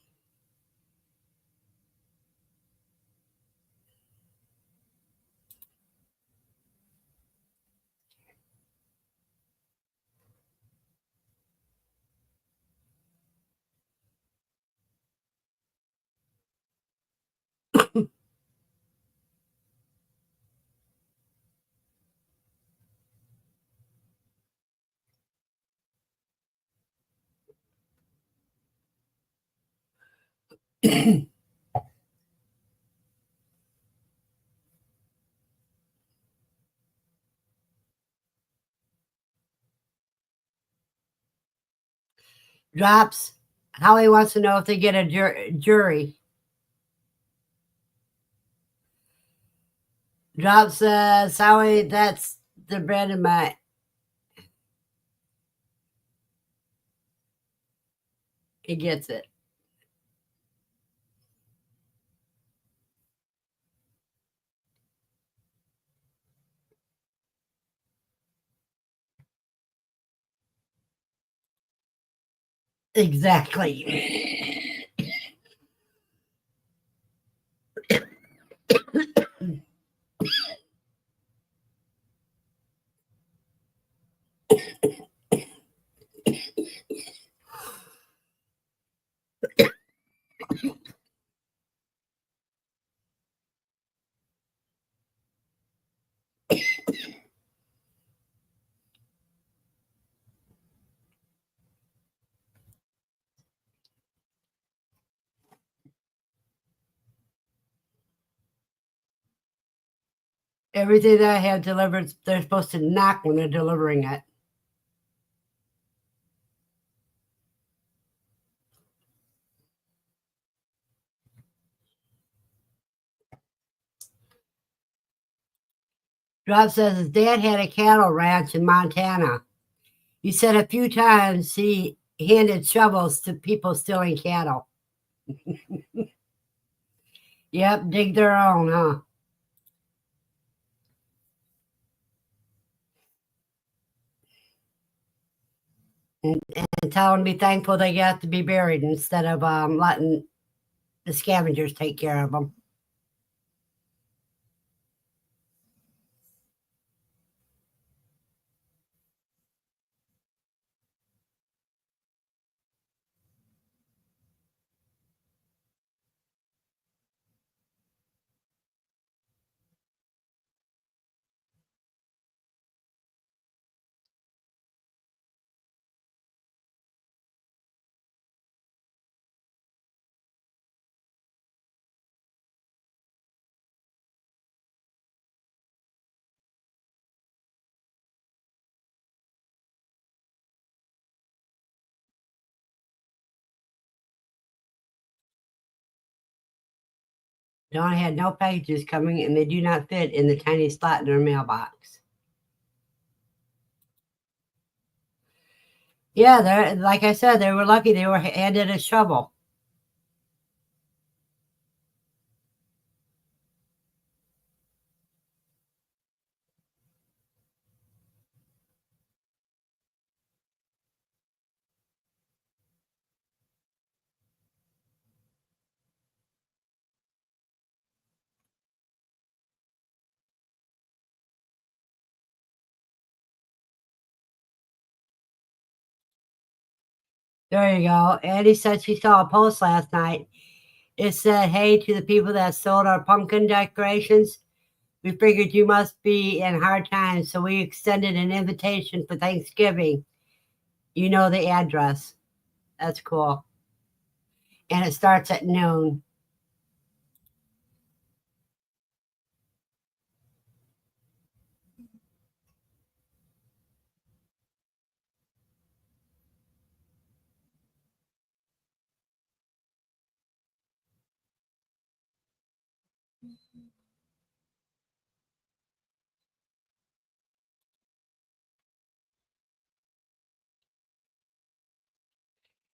Drops. Howie wants to know if they get a jury. Drops says, Howie, that's the bread of my. He gets it. Exactly. Everything that I have delivered, they're supposed to knock when they're delivering it. Drop says his dad had a cattle ranch in Montana. He said a few times he handed shovels to people stealing cattle. Yep, dig their own, huh? And tell them to be thankful they got to be buried instead of letting the scavengers take care of them. Dawn had no packages coming, and they do not fit in the tiny slot in her mailbox. Yeah, they're like I said, they were lucky they were handed a shovel. There you go. Eddie said she saw a post last night. It said, "Hey, to the people that sold our pumpkin decorations, we figured you must be in hard times, so we extended an invitation for Thanksgiving. You know the address." That's cool. And it starts at noon.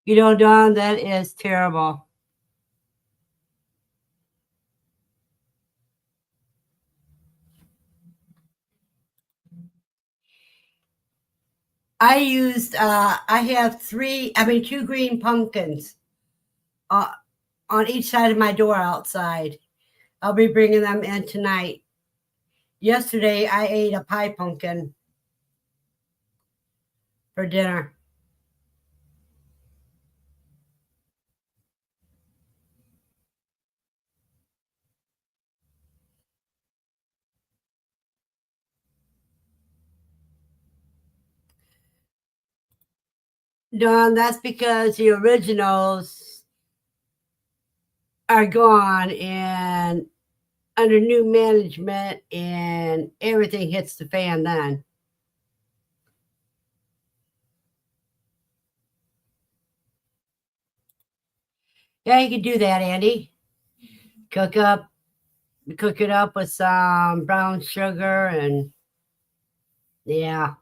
You know, Dawn, that is terrible. I have two green pumpkins uh, on each side of my door outside. I'll be bringing them in tonight. Yesterday, I ate a pie pumpkin for dinner. Dawn, that's because the originals are gone and under new management, and everything hits the fan then. Yeah, you can do that, Andy. Cook up, cook it up with some brown sugar, and yeah.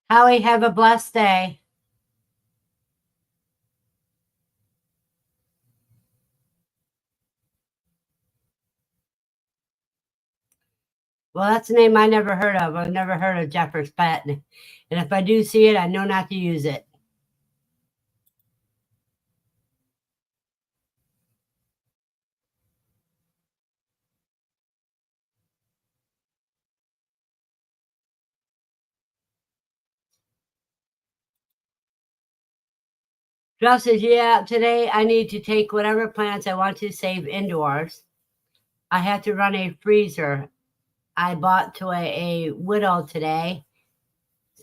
Howie, have a blessed day. Well, that's a name I never heard of. I've never heard of Jeffers Pet. And if I do see it, I know not to use it. Josh says, yeah, today I need to take whatever plants I want to save indoors. I have to run a freezer. I bought to a widow today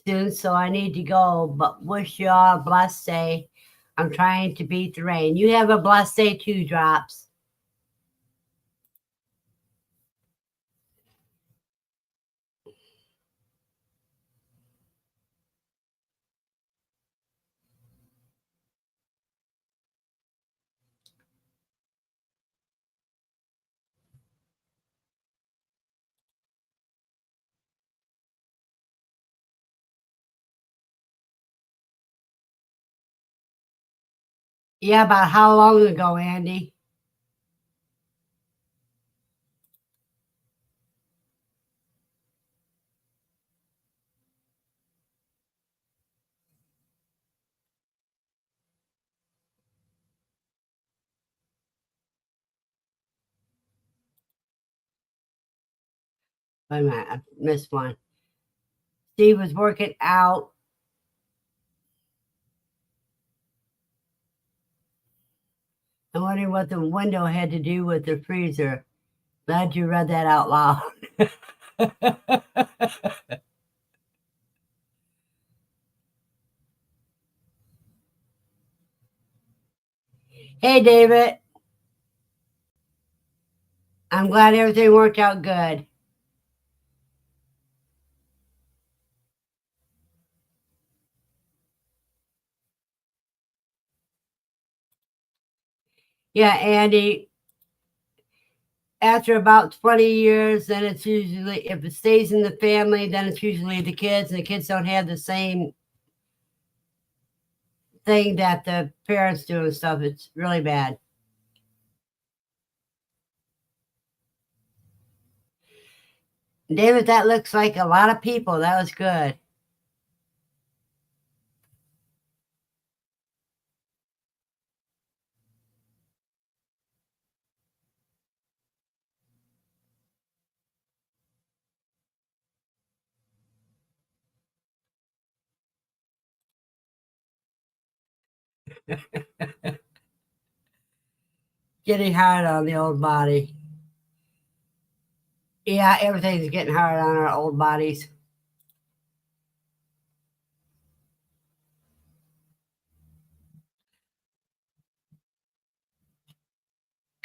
soon, so I need to go. But wish y'all a blessed day. I'm trying to beat the rain. You have a blessed day too, Drops. Yeah, about how long ago, Andy? Wait a minute, I missed one. Steve was working out. I'm wondering what the window had to do with the freezer. Glad you read that out loud. Hey, David. I'm glad everything worked out good. Yeah, Andy, after about 20 years, then it's usually, if it stays in the family, then it's usually the kids, and the kids don't have the same thing that the parents do and stuff. It's really bad. David, that looks like a lot of people. That was good. Getting hard on the old body. Yeah, everything's getting hard on our old bodies.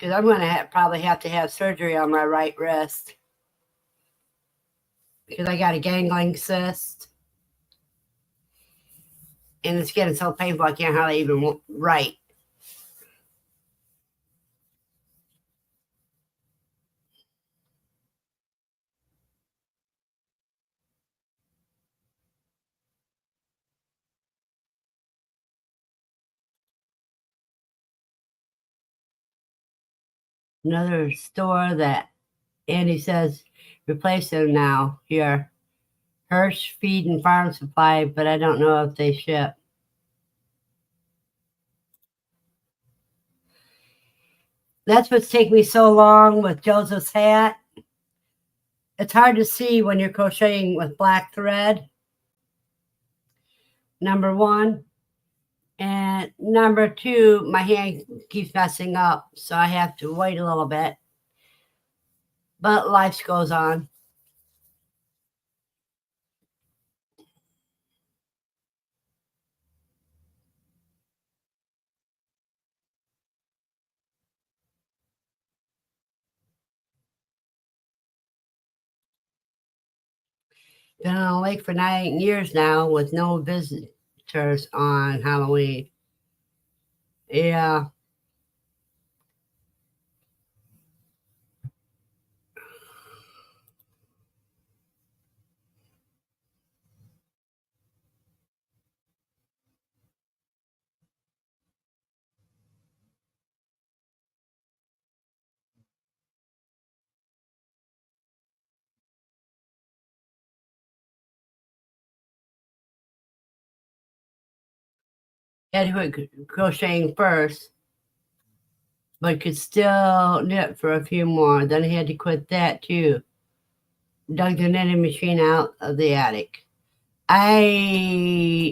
because I'm going to probably have to have surgery on my right wrist because I got a gangling cyst. And it's getting so painful I can't hardly even write. Another store that Andy says replace them now here. Hirsch Feed and Farm Supply, but I don't know if they ship. That's what's taking me so long with Joseph's hat. It's hard to see when you're crocheting with black thread. Number one. And number two, my hand keeps messing up, so I have to wait a little bit. But life goes on. Been on the lake for 9 years now with no visitors on Halloween. Yeah. Had to quit crocheting first, but could still knit for a few more. Then I had to quit that too. Dug the knitting machine out of the attic. I'm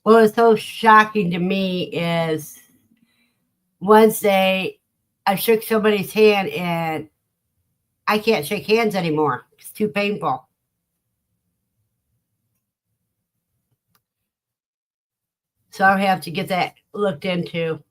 what was so shocking to me is Wednesday I shook somebody's hand and I can't shake hands anymore. It's too painful. So I have to get that looked into.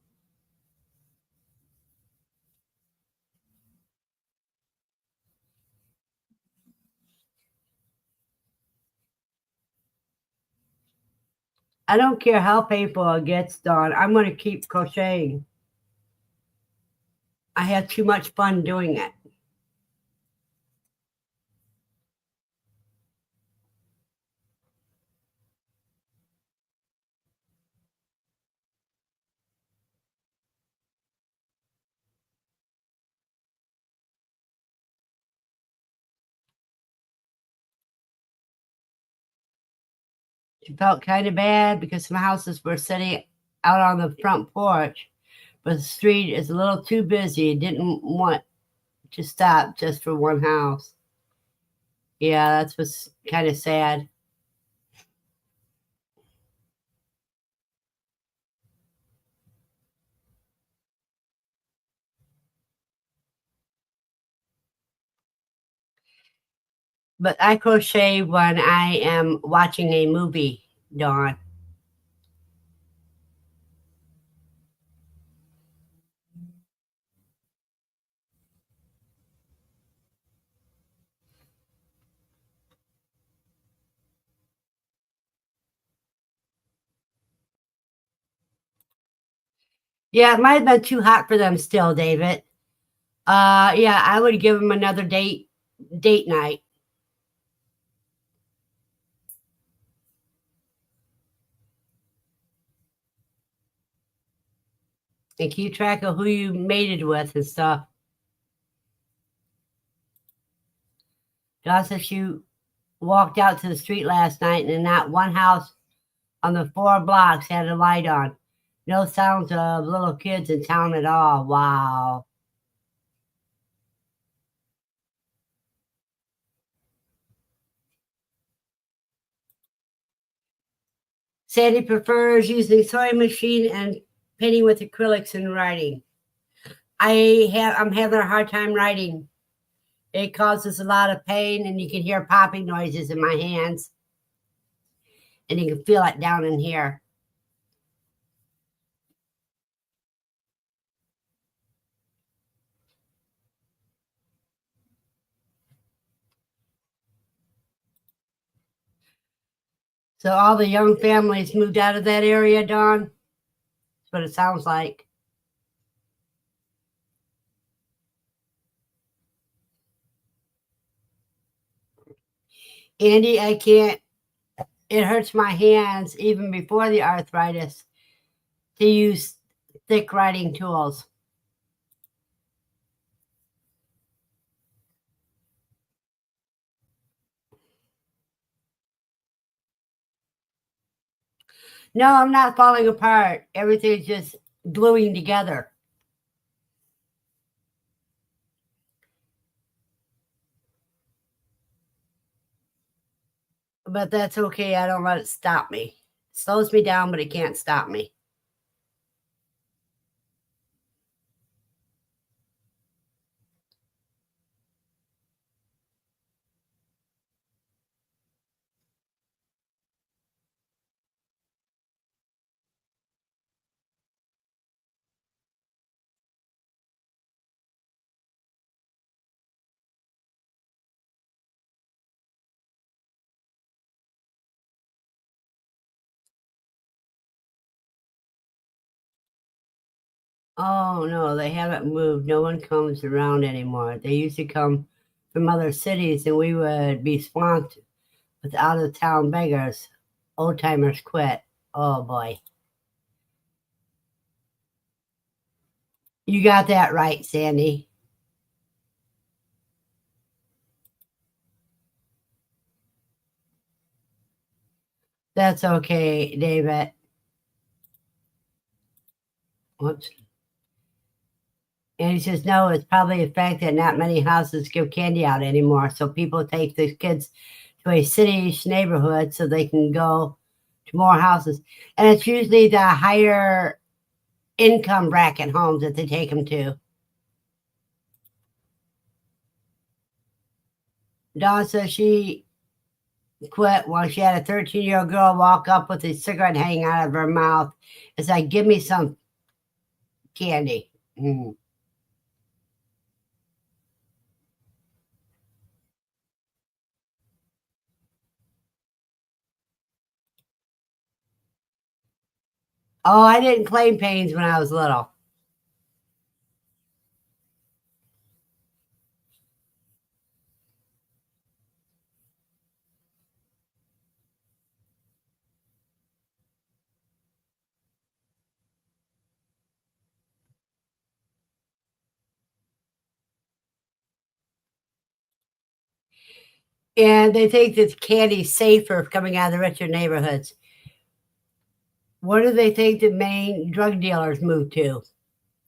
I don't care how painful it gets, Dawn. I'm going to keep crocheting. I have too much fun doing it. She felt kind of bad because some houses were sitting out on the front porch, but the street is a little too busy. Didn't want to stop just for one house. Yeah, that's what's kind of sad. But I crochet when I am watching a movie, Dawn. Yeah, it might have been too hot for them still, David. Yeah, I would give them another date night and keep track of who you mated with and stuff. Dawn said she walked out to the street last night and not one house on the 4 blocks had a light on. No sounds of little kids in town at all. Wow. Sandy prefers using sewing machine and painting with acrylics and writing. I'm having a hard time writing. It causes a lot of pain, and you can hear popping noises in my hands, and you can feel it down in here. So all the young families moved out of that area, Dawn? That's what it sounds like. Andy, I can't. It hurts my hands even before the arthritis to use thick writing tools. No, I'm not falling apart. Everything's just gluing together. But that's okay. I don't let it stop me. It slows me down, but it can't stop me. Oh no, they haven't moved. No one comes around anymore. They used to come from other cities, and we would be swamped with out of town beggars. Old timers quit. Oh boy. You got that right, Sandy. That's okay, David. Whoops. And he says, no, it's probably the fact that not many houses give candy out anymore. So people take the kids to a city-ish neighborhood so they can go to more houses. And it's usually the higher income bracket homes that they take them to. Dawn says she quit when she had a 13-year-old girl walk up with a cigarette hanging out of her mouth. It's like, give me some candy. Mm. Oh, I didn't claim pains when I was little. And they think that candy's safer coming out of the richer neighborhoods. Where do they think the main drug dealers move to?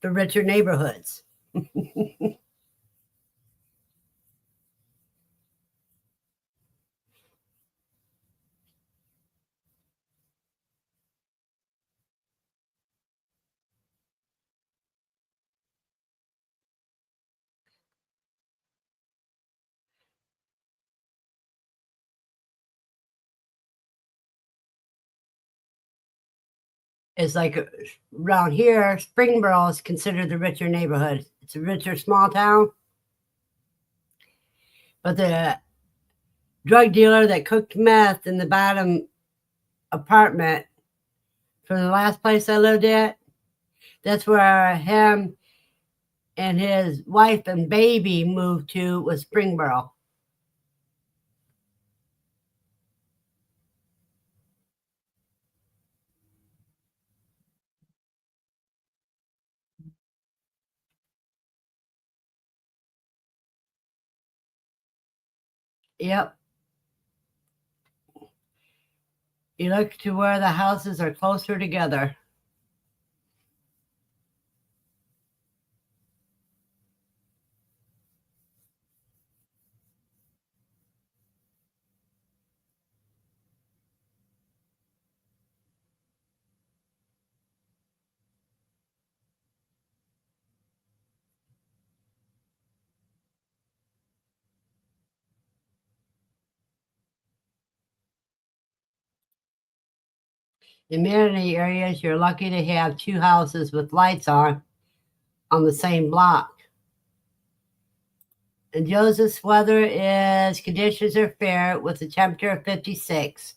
The richer neighborhoods. It's like around here, Springboro is considered the richer neighborhood. It's a richer small town. But the drug dealer that cooked meth in the bottom apartment from the last place I lived at, that's where him and his wife and baby moved to, was Springboro. Yep. You look to where the houses are closer together. In many areas, you're lucky to have two houses with lights on the same block. And Joseph's weather is conditions are fair with a temperature of 56.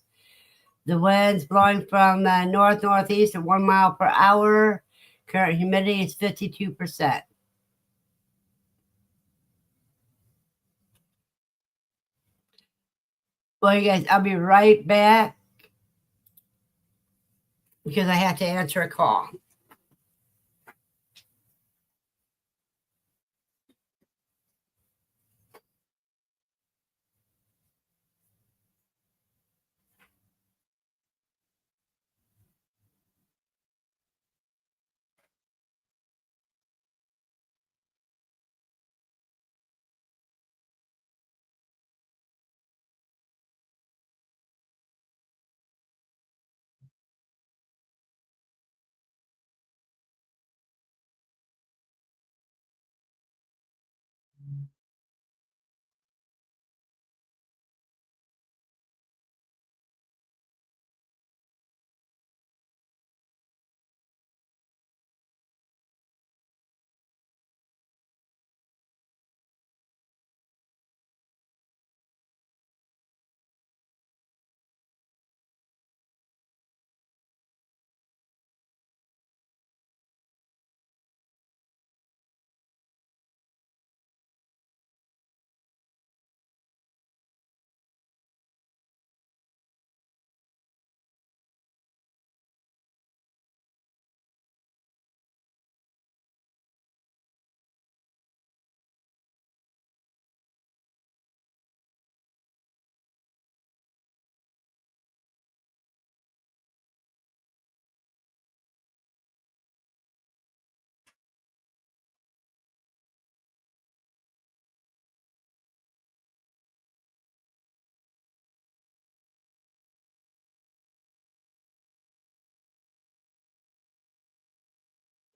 The winds blowing from the north-northeast at 1 mile per hour. Current humidity is 52%. Well, you guys, I'll be right back because I have to answer a call.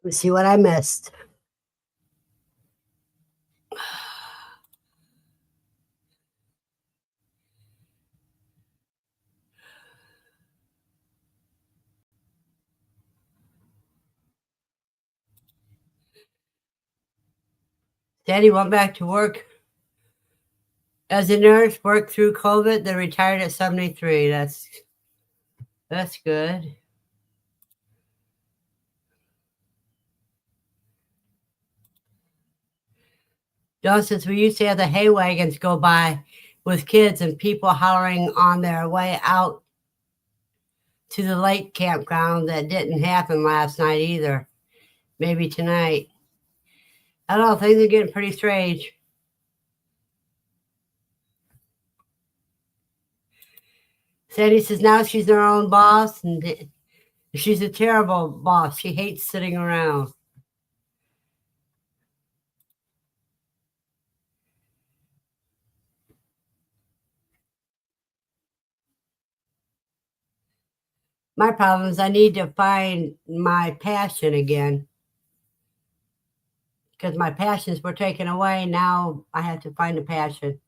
Let's see what I missed. Daddy went back to work as a nurse, worked through COVID, then retired at 73. That's good. John says we used to have the hay wagons go by with kids and people hollering on their way out to the lake campground. That didn't happen last night either. Maybe tonight. I don't know, things are getting pretty strange. Sandy says now she's her own boss, and she's a terrible boss. She hates sitting around. My problem is I need to find my passion again because my passions were taken away. Now I have to find a passion.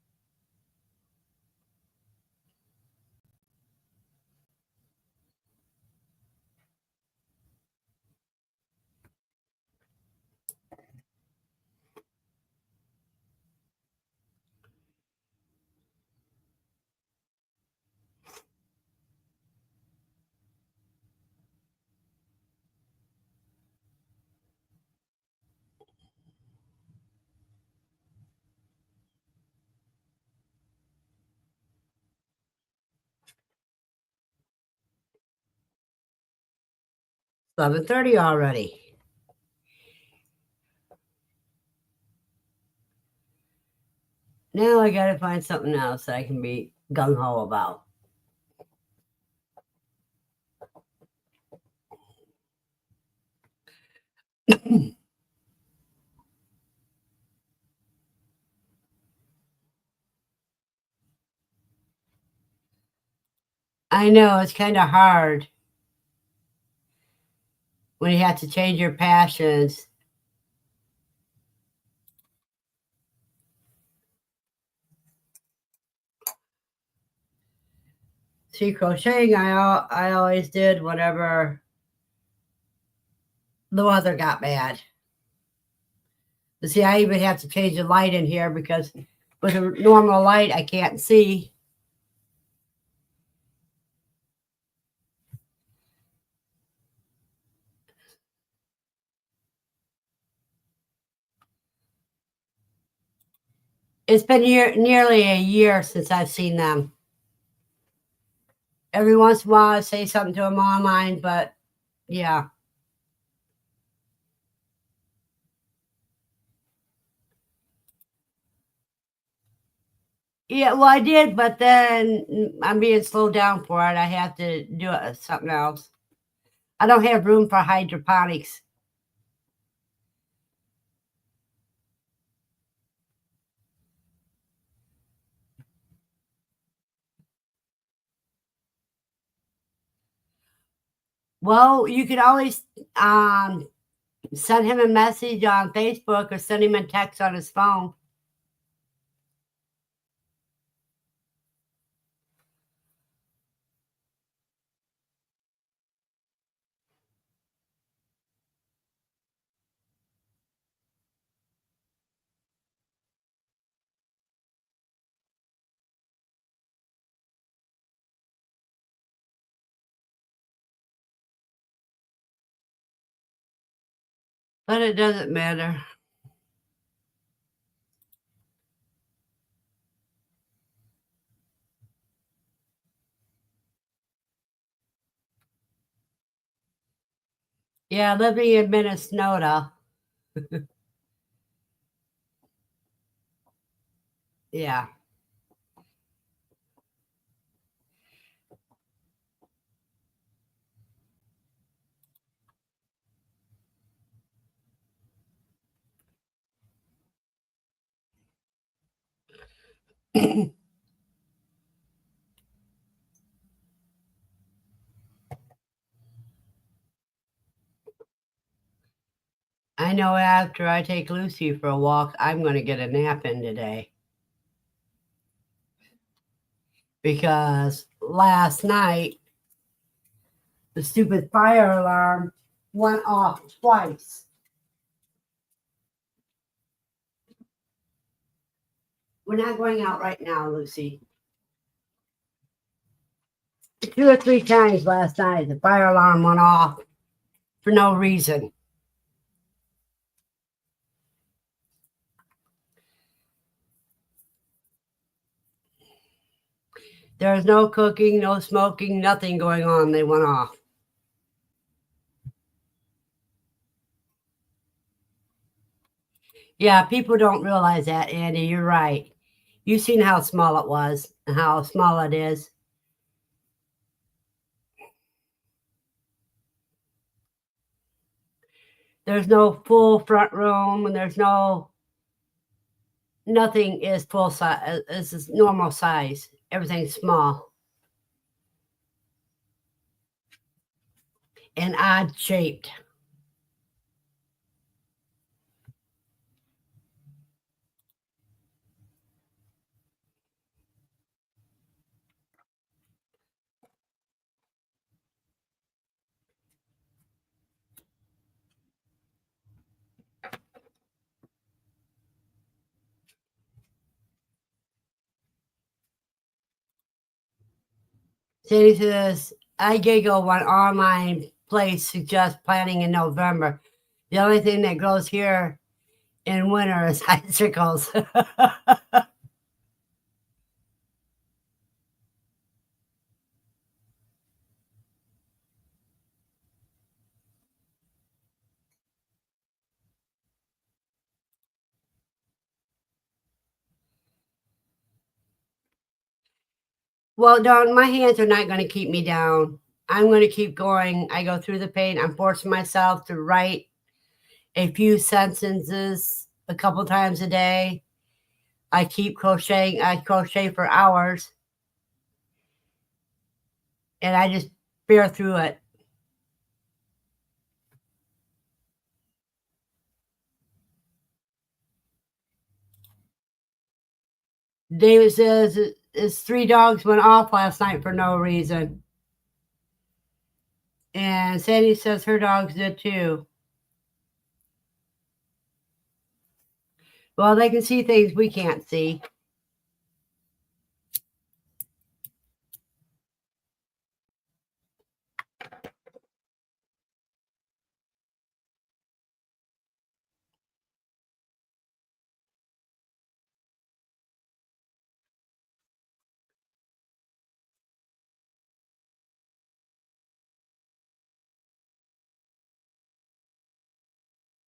It's 11:30 already. Now I got to find something else that I can be gung ho about. I know it's kind of hard when you have to change your passions. See, crocheting I always did whenever the weather got bad. But see, I even have to change the light in here because with a normal light, I can't see. It's been nearly a year since I've seen them. Every once in a while, I say something to them online, but yeah. Yeah, well, I did, but then I'm being slowed down for it. I have to do something else. I don't have room for hydroponics. Well, you could always send him a message on Facebook or send him a text on his phone. But it doesn't matter. Yeah, living in Minnesota. Yeah. I know after I take Lucy for a walk, I'm going to get a nap in today. Because last night, the stupid fire alarm went off twice. We're not going out right now, Lucy. 2 or 3 times last night, the fire alarm went off for no reason. There was no cooking, no smoking, nothing going on. They went off. Yeah, people don't realize that, Andy. You're right. You've seen how small it was and how small it is. There's no full front room, and there's nothing is full size. This is normal size. Everything's small and odd shaped. Sandy says, I giggle when online place suggests planting in November. The only thing that grows here in winter is icicles. Well, Dawn, my hands are not going to keep me down. I'm going to keep going. I go through the pain. I'm forcing myself to write a few sentences a couple times a day. I keep crocheting. I crochet for hours. And I just bear through it. David says his 3 dogs went off last night for no reason. And Sandy says her dogs did too. Well, they can see things we can't see.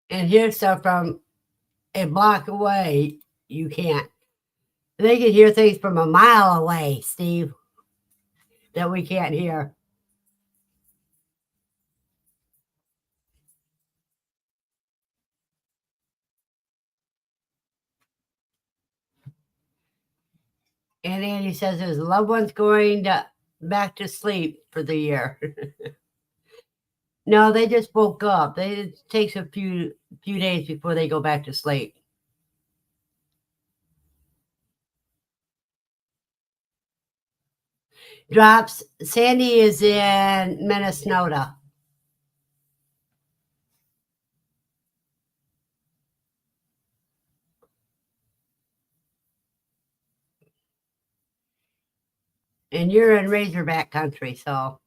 And hear stuff from a block away. You can't. They can hear things from a mile away, Steve, that we can't hear. And Andy says his loved one's going back to sleep for the year. No, they just woke up. It takes a few days before they go back to sleep. Drops. Sandy is in Minnesota. And you're in Razorback country, so.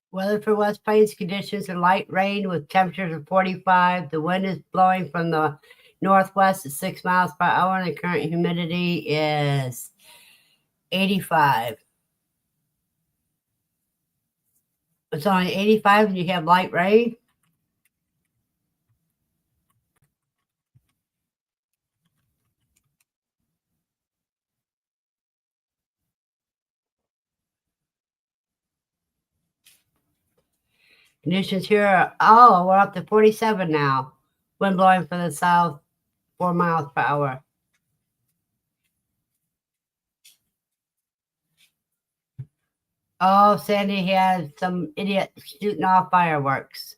Weather for West Plains conditions are light rain with temperatures of 45. The wind is blowing from the northwest at 6 miles per hour, and the current humidity is 85. It's only 85 and you have light rain? Conditions here are, we're up to 47 now. Wind blowing from the south, 4 miles per hour. Oh, Sandy had some idiot shooting off fireworks.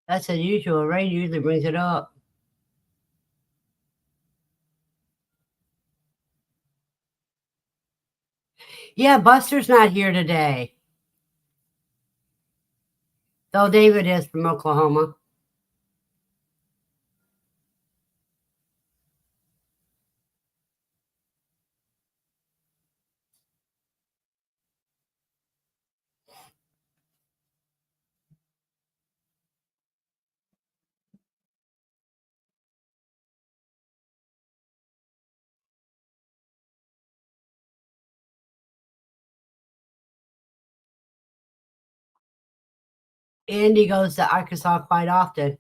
That's unusual. Rain usually brings it up. Yeah, Buster's not here today. Though David is from Oklahoma. Andy goes to Arkansas quite often.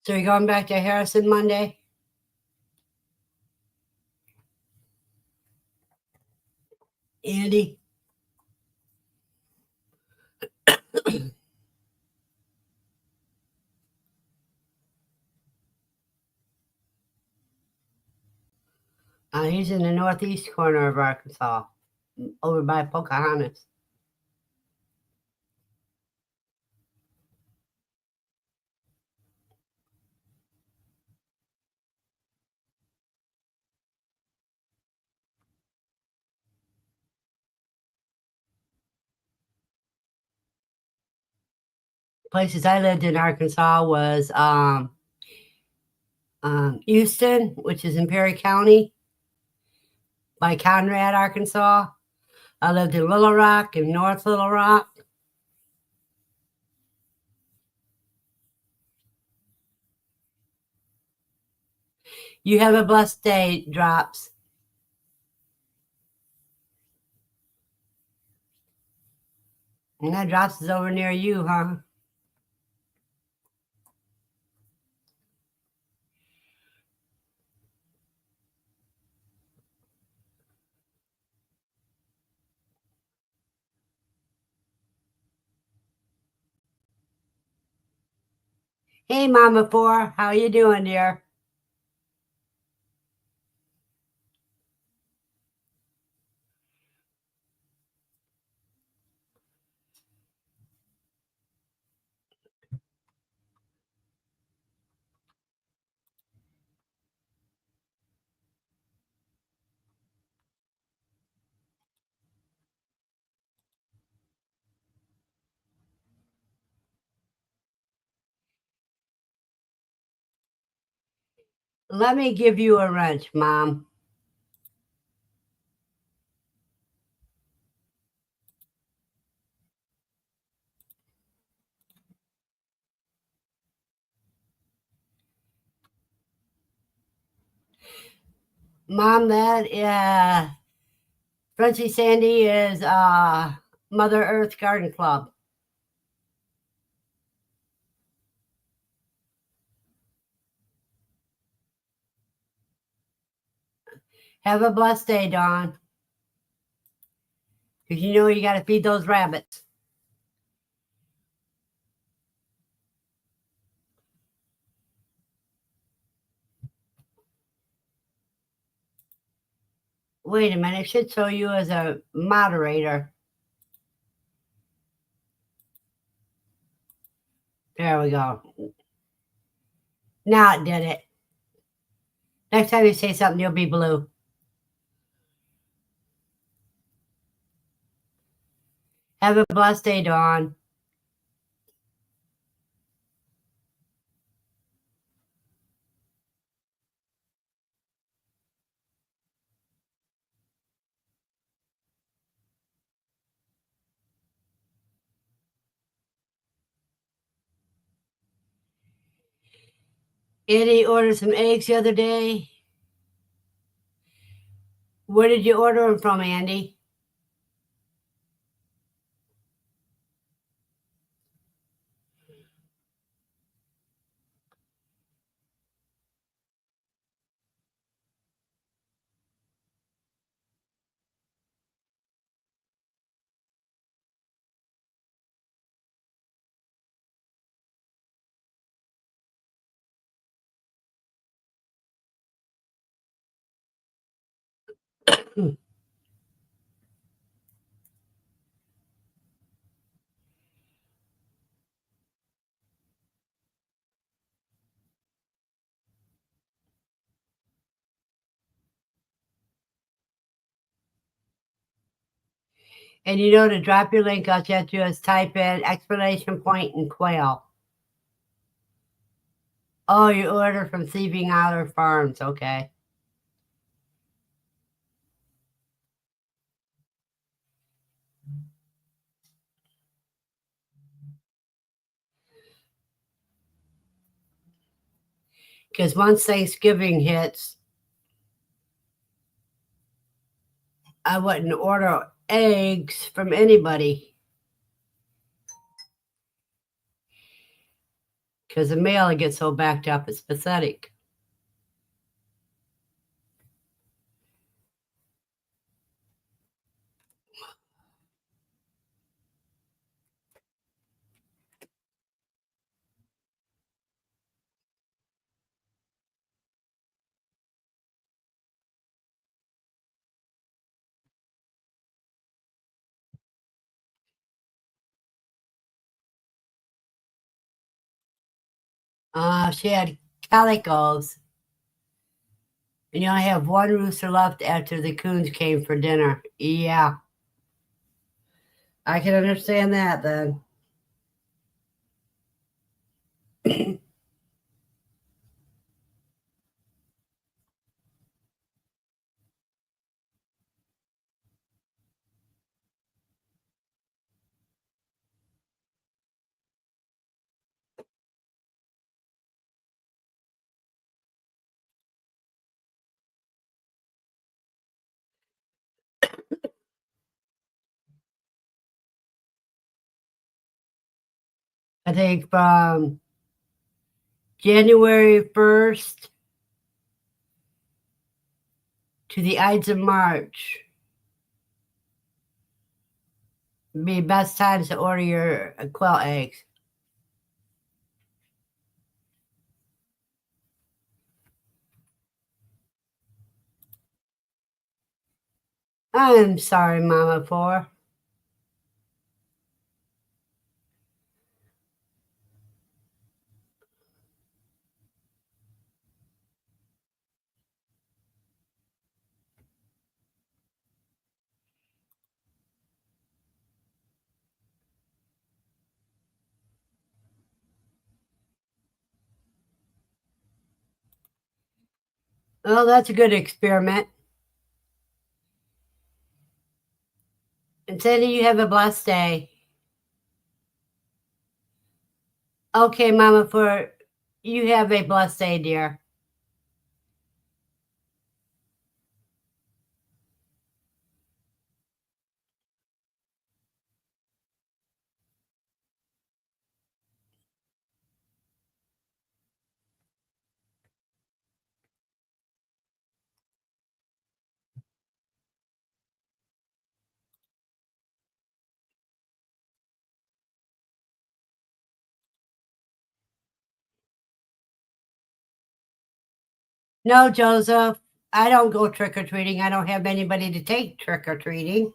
So you're going back to Harrison Monday? Andy? He's in the northeast corner of Arkansas. over by Pocahontas. Places I lived in Arkansas was Houston, which is in Perry County, by Conrad, Arkansas. I lived in Little Rock and North Little Rock. You have a blessed day, Drops. And that Drops is over near you, huh? Hey, Mama Four, how you doing, dear? Let me give you a wrench, Mom. Mom, that Frenchie Sandy is Mother Earth Garden Club. Have a blessed day, Dawn. Because you know you got to feed those rabbits. Wait a minute, it should show you as a moderator. There we go. Now it did it. Next time you say something, you'll be blue. Have a blessed day, Dawn. Eddie ordered some eggs the other day. Where did you order them from, Andy? And you know to drop your link, all you have to do is type in exclamation point and quail. Oh, you order from Thieving Otter Farms, okay. Because once Thanksgiving hits, I wouldn't order eggs from anybody. Because the mail gets so backed up, it's pathetic. She had calicos, and you only have one rooster left after the coons came for dinner. Yeah, I can understand that then. I think from January 1st to the Ides of March be best times to order your quail eggs. I'm sorry, Mama, for. Well, that's a good experiment. And Sandy, you have a blessed day. Okay, Mama, for you have a blessed day, dear. No, Joseph, I don't go trick or treating. I don't have anybody to take trick or treating.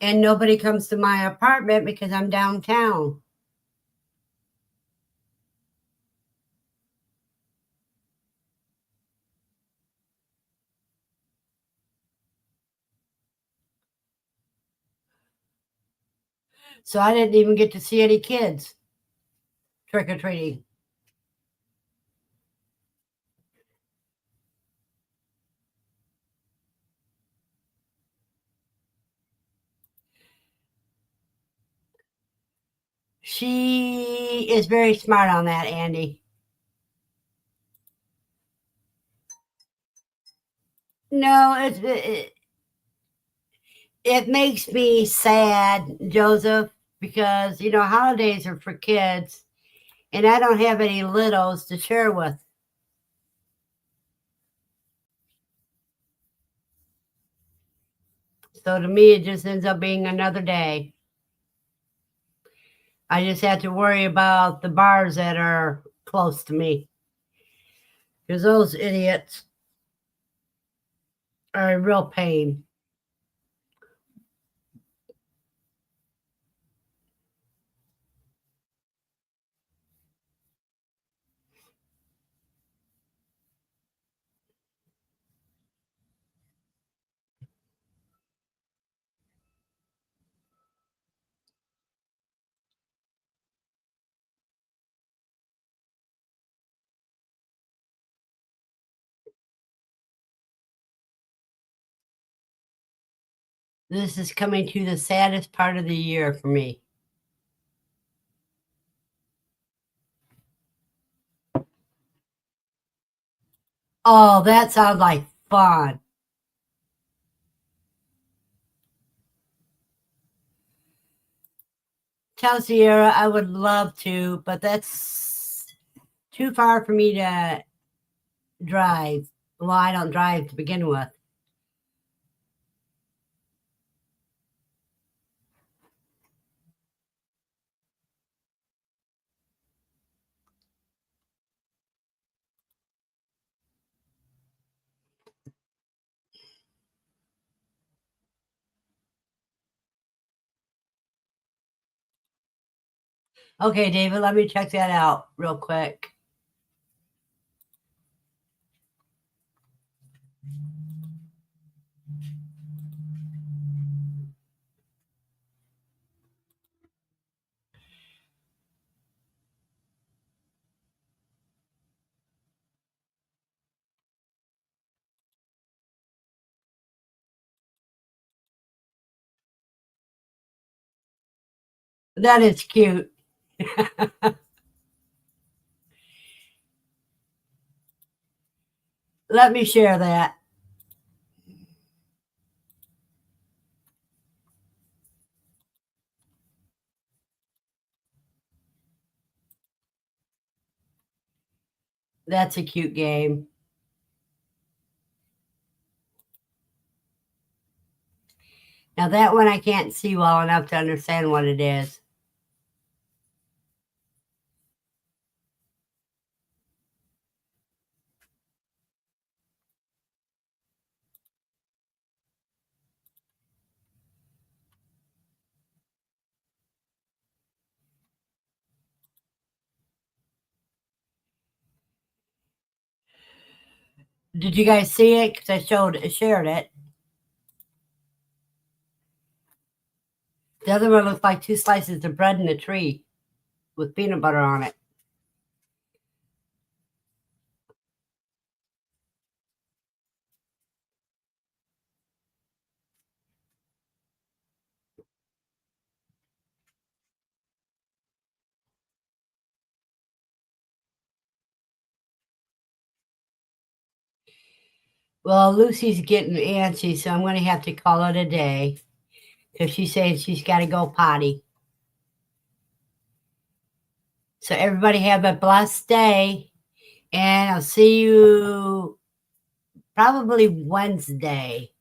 And nobody comes to my apartment because I'm downtown. So I didn't even get to see any kids trick or treating. She is very smart on that, Andy. No, it makes me sad, Joseph, because holidays are for kids, and I don't have any littles to share with. So to me, it just ends up being another day. I just have to worry about the bars that are close to me because those idiots are a real pain. This is coming to the saddest part of the year for me. Oh, that sounds like fun. Tell Sierra I would love to, but that's too far for me to drive. Well, I don't drive to begin with. Okay, David, let me check that out real quick. That is cute. Let me share that. That's a cute game. Now that one I can't see well enough to understand what it is. Did you guys see it? Because shared it. The other one looks like two slices of bread in a tree with peanut butter on it. Well, Lucy's getting antsy, so I'm going to have to call it a day because she's saying she's got to go potty. So everybody have a blessed day, and I'll see you probably Wednesday.